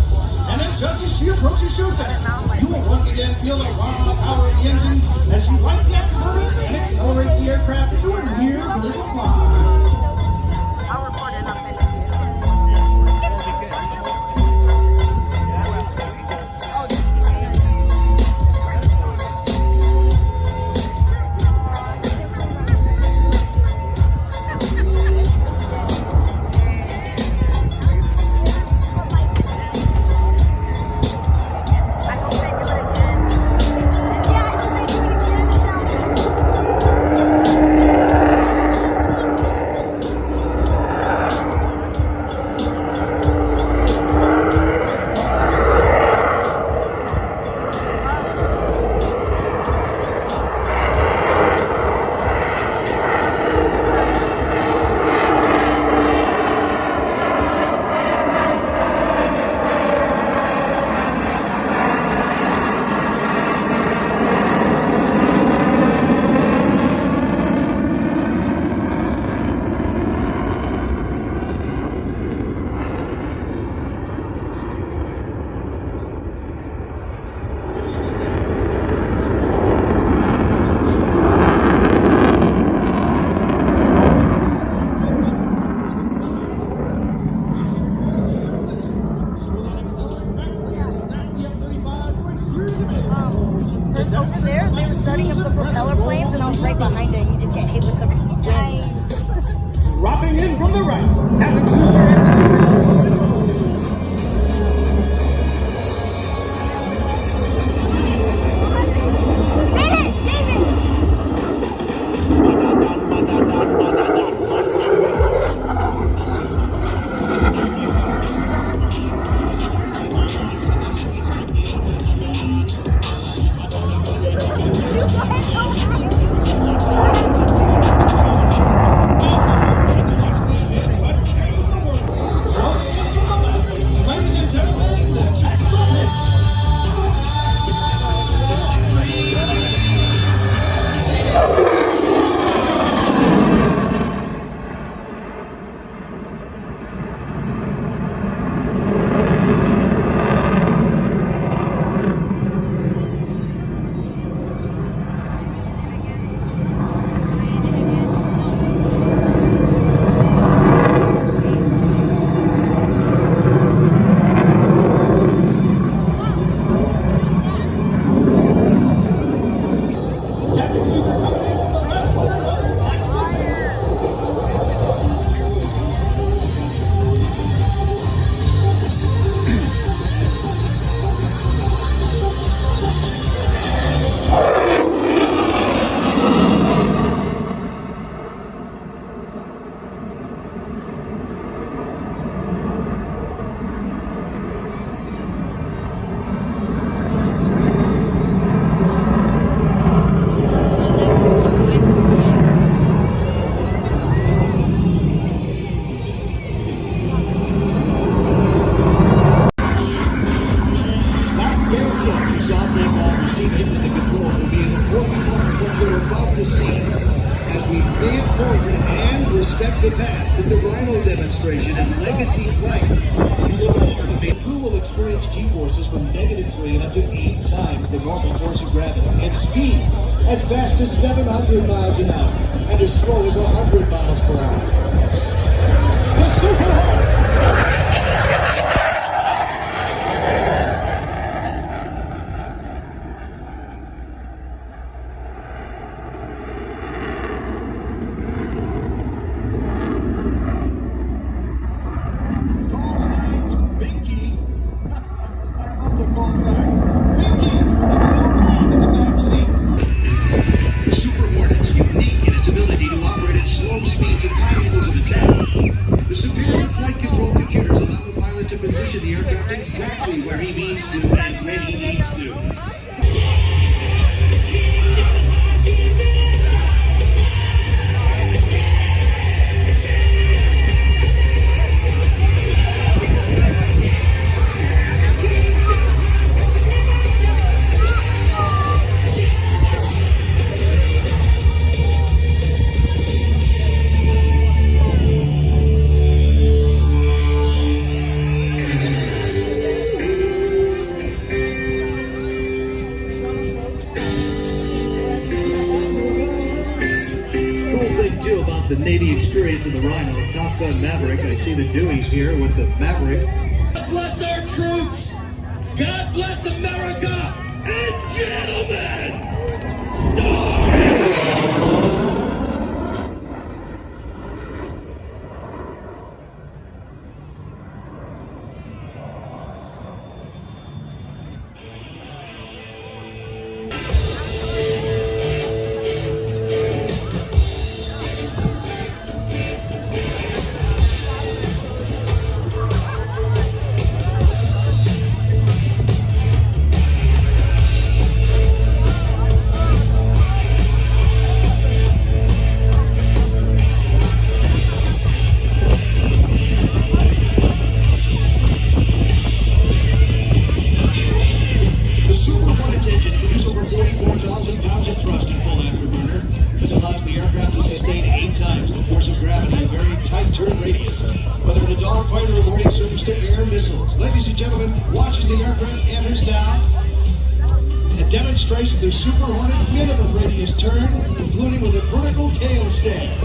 And then just as she approaches show center, you will once again feel the raw power of the engine as she lights the afterburners and accelerates the aircraft into a near vertical climb. I'll report it up. Over there, they were starting up the propeller planes, and I was right behind it, and you just get hit with the wind. Dropping in from the right, having two respect the past with the Rhino demonstration and legacy flight. The crew will experience G-forces from -3 up to 8 times the normal force of gravity, and speed as fast as 700 miles an hour and as slow as 100 miles per hour. The Super Hawk! Speeds and high angles of attack Maverick. I see the Deweys here with the Maverick. God bless our troops. God bless America. And gentlemen, start! Ladies and gentlemen, watch as the aircraft enters down. It demonstrates the Super Hornet minimum radius turn, concluding with a vertical tail stand.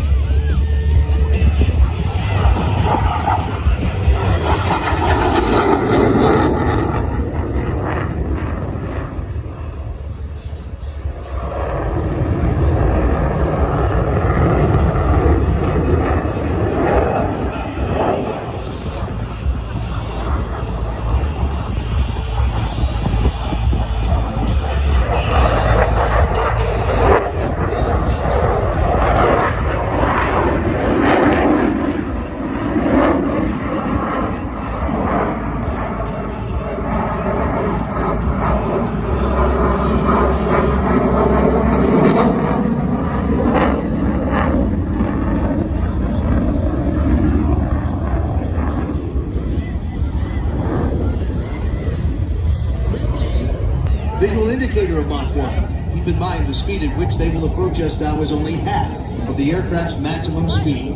Visual indicator of Mach 1. Keep in mind the speed at which they will approach us now is only half of the aircraft's maximum speed.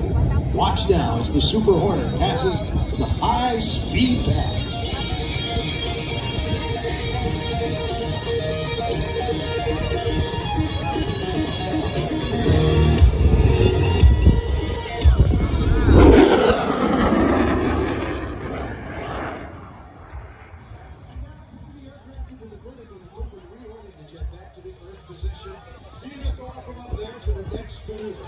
Watch now as the Super Hornet passes the high-speed pass. Seeing us all from up there for the next maneuver.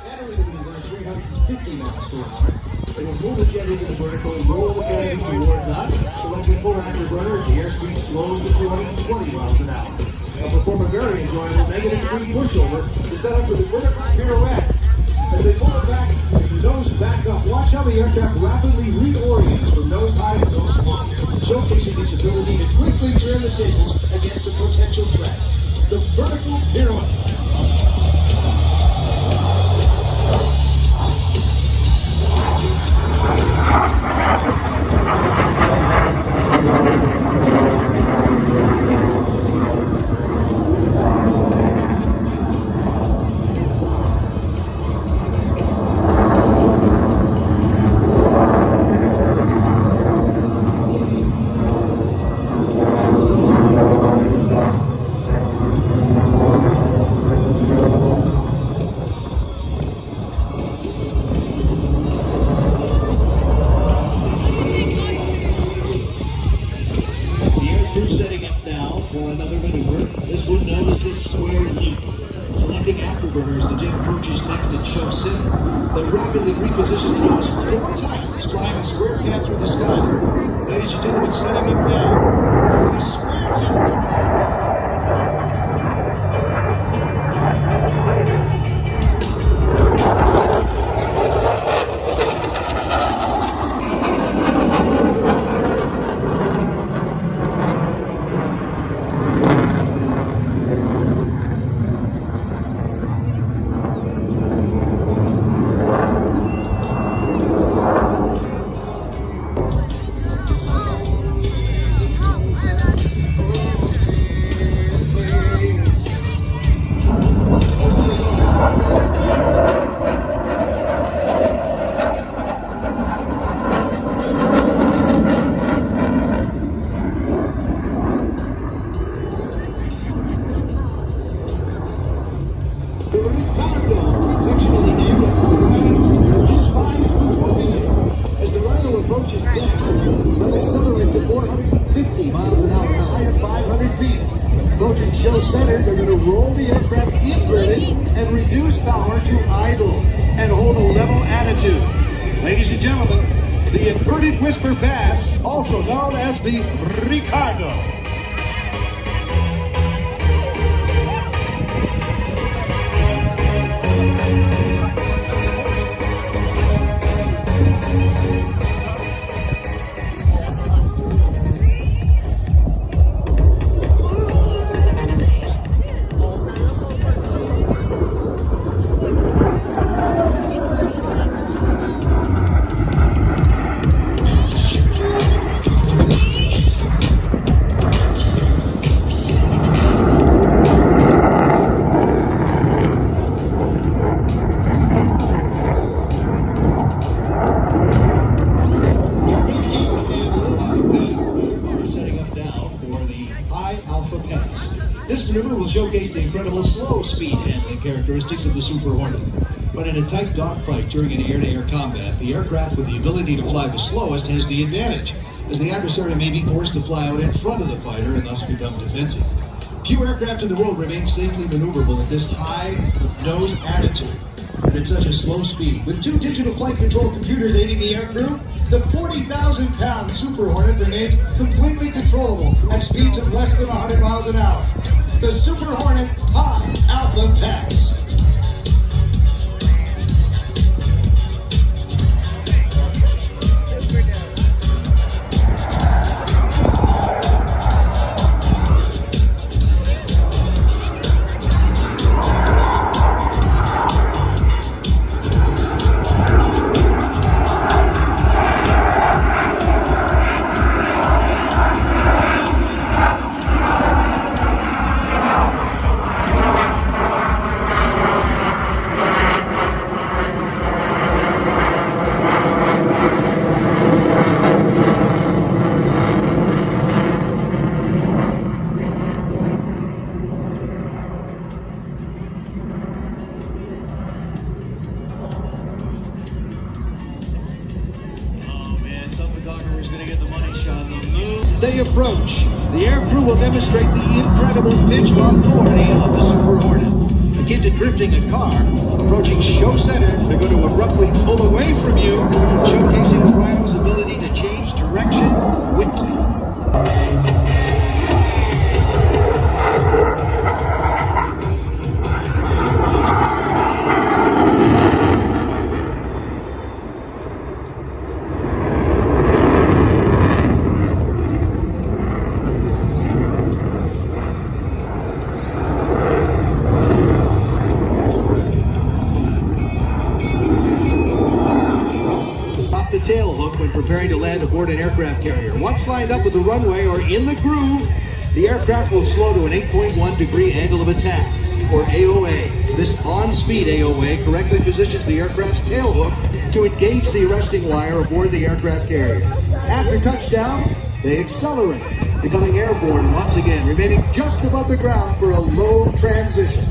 Entering the maneuver at 350 miles per hour. They will pull the jet into the vertical and roll the canopy towards us. Selecting full afterburners, the airspeed slows to 220 miles an hour. They'll perform a very enjoyable -3 pushover to set up for the vertical pirouette. As they pull it back and the nose back up, watch how the aircraft rapidly reorients from nose high to nose low, showcasing its ability to quickly turn the tables against a potential threat. The vertical pirouette. Afterburners, the jet approaches next at show center. They rapidly reposition the nose 4 times, flying a square cat through the sky. Ladies and gentlemen, setting up now for the square cat. Ladies and gentlemen, the inverted whisper pass, also known as the Ricardo. This maneuver will showcase the incredible slow speed handling characteristics of the Super Hornet. But in a tight dogfight during an air-to-air combat, the aircraft with the ability to fly the slowest has the advantage, as the adversary may be forced to fly out in front of the fighter and thus become defensive. Few aircraft in the world remain safely maneuverable at this high nose attitude and at such a slow speed. With 2 digital flight control computers aiding the aircrew, the 40,000-pound Super Hornet remains completely controllable at speeds of less than 100 miles an hour. The Super Hornet High Alpha Pass. They approach. The aircrew will demonstrate the incredible pitch authority of the Super Hornet. Akin to drifting a car, approaching show center, they're going to abruptly pull away from you, showcasing the Rhino's ability to change direction quickly. Tail hook when preparing to land aboard an aircraft carrier. Once lined up with the runway or in the groove, the aircraft will slow to an 8.1 degree angle of attack, or AOA. This on-speed AOA correctly positions the aircraft's tail hook to engage the arresting wire aboard the aircraft carrier. After touchdown, they accelerate, becoming airborne once again, remaining just above the ground for a low transition.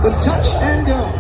The touch and go.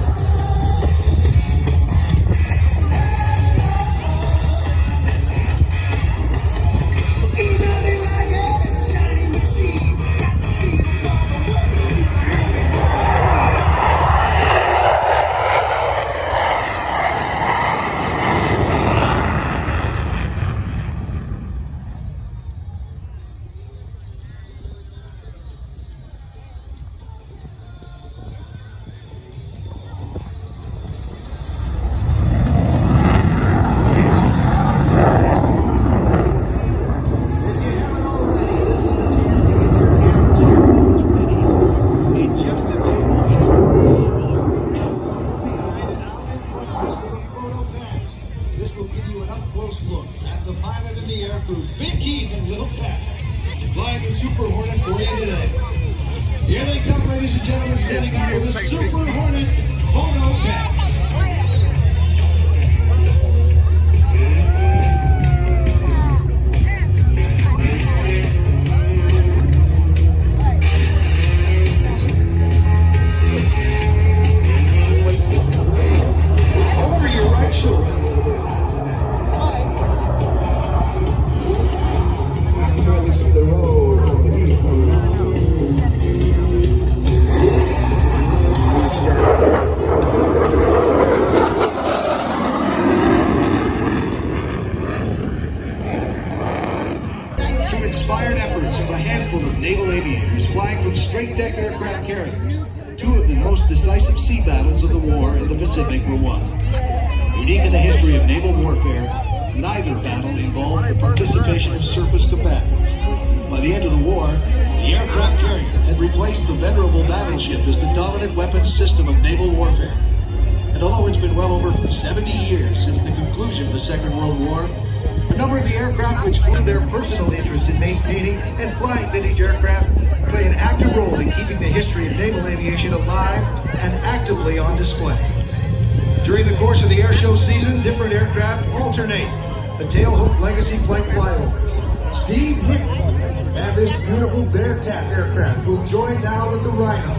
Flying the Super Hornet for you today. Here they come, ladies and gentlemen, setting up for the Super Hornet photo pass. Over your right shoulder. The road. straight deck aircraft carriers. Two of the most decisive sea battles of the war in the Pacific were won. Unique in the history of naval warfare, neither battle involved the participation of surface combatants. By the end of the war, the aircraft carrier had replaced the venerable battleship as the dominant weapons system of naval warfare. And although it's been well over 70 years since the conclusion of the Second World War, a number of the aircraft which flew their personal interest in maintaining and flying vintage aircraft play an active role in keeping the history of naval aviation alive and actively on display. During the course of the airshow season, different aircraft alternate the tailhook legacy flight flyovers. Steve Hinton and this beautiful Bearcat aircraft will join now with the Rhino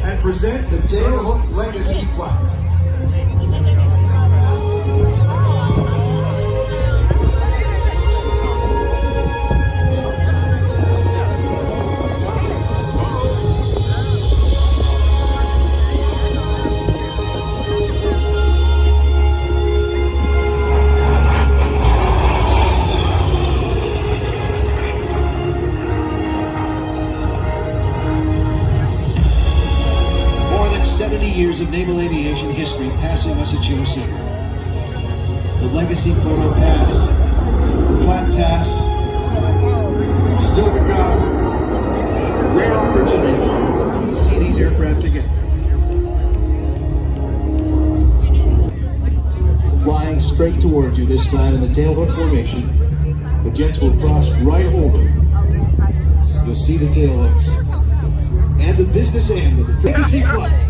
and present the tailhook legacy flight. Years of naval aviation history passing us at Show Center. The legacy photo pass, the flat pass, still to come. Rare opportunity to see these aircraft together. Flying straight towards you this time in the tailhook formation. The jets will cross right over. You'll see the tailhooks and the business end of the legacy flight.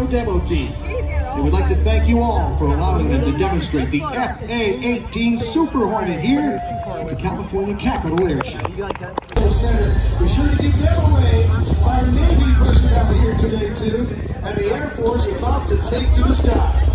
Demo team. They would like to thank you all for allowing them to demonstrate the F-18 Super Hornet here at the California Capitol Airshow. Center, be sure to keep them away. Our Navy personnel here today too, and the Air Force about to take to the sky.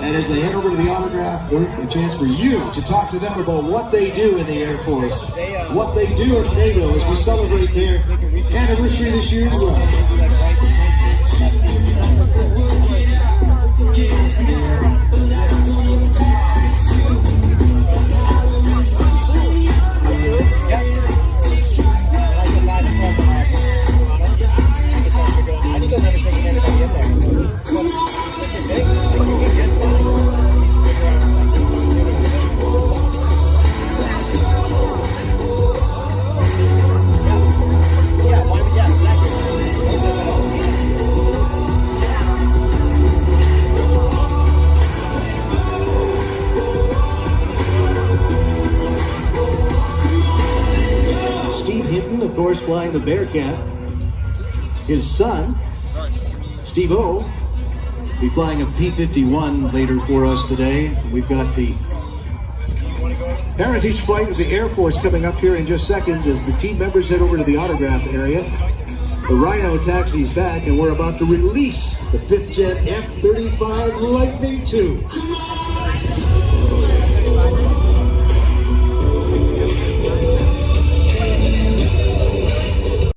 And as they head over to the autograph booth, a chance for you to talk to them about what they do in the Air Force, what they do at NATO as we celebrate their anniversary this year as well. Clayton, of course, flying the Bearcat. His son, Steve-O, will be flying a P-51 later for us today. We've got the Heritage Flight of the Air Force coming up here in just seconds as the team members head over to the autograph area. The Rhino taxi's back, and we're about to release the 5th Gen F-35 Lightning II.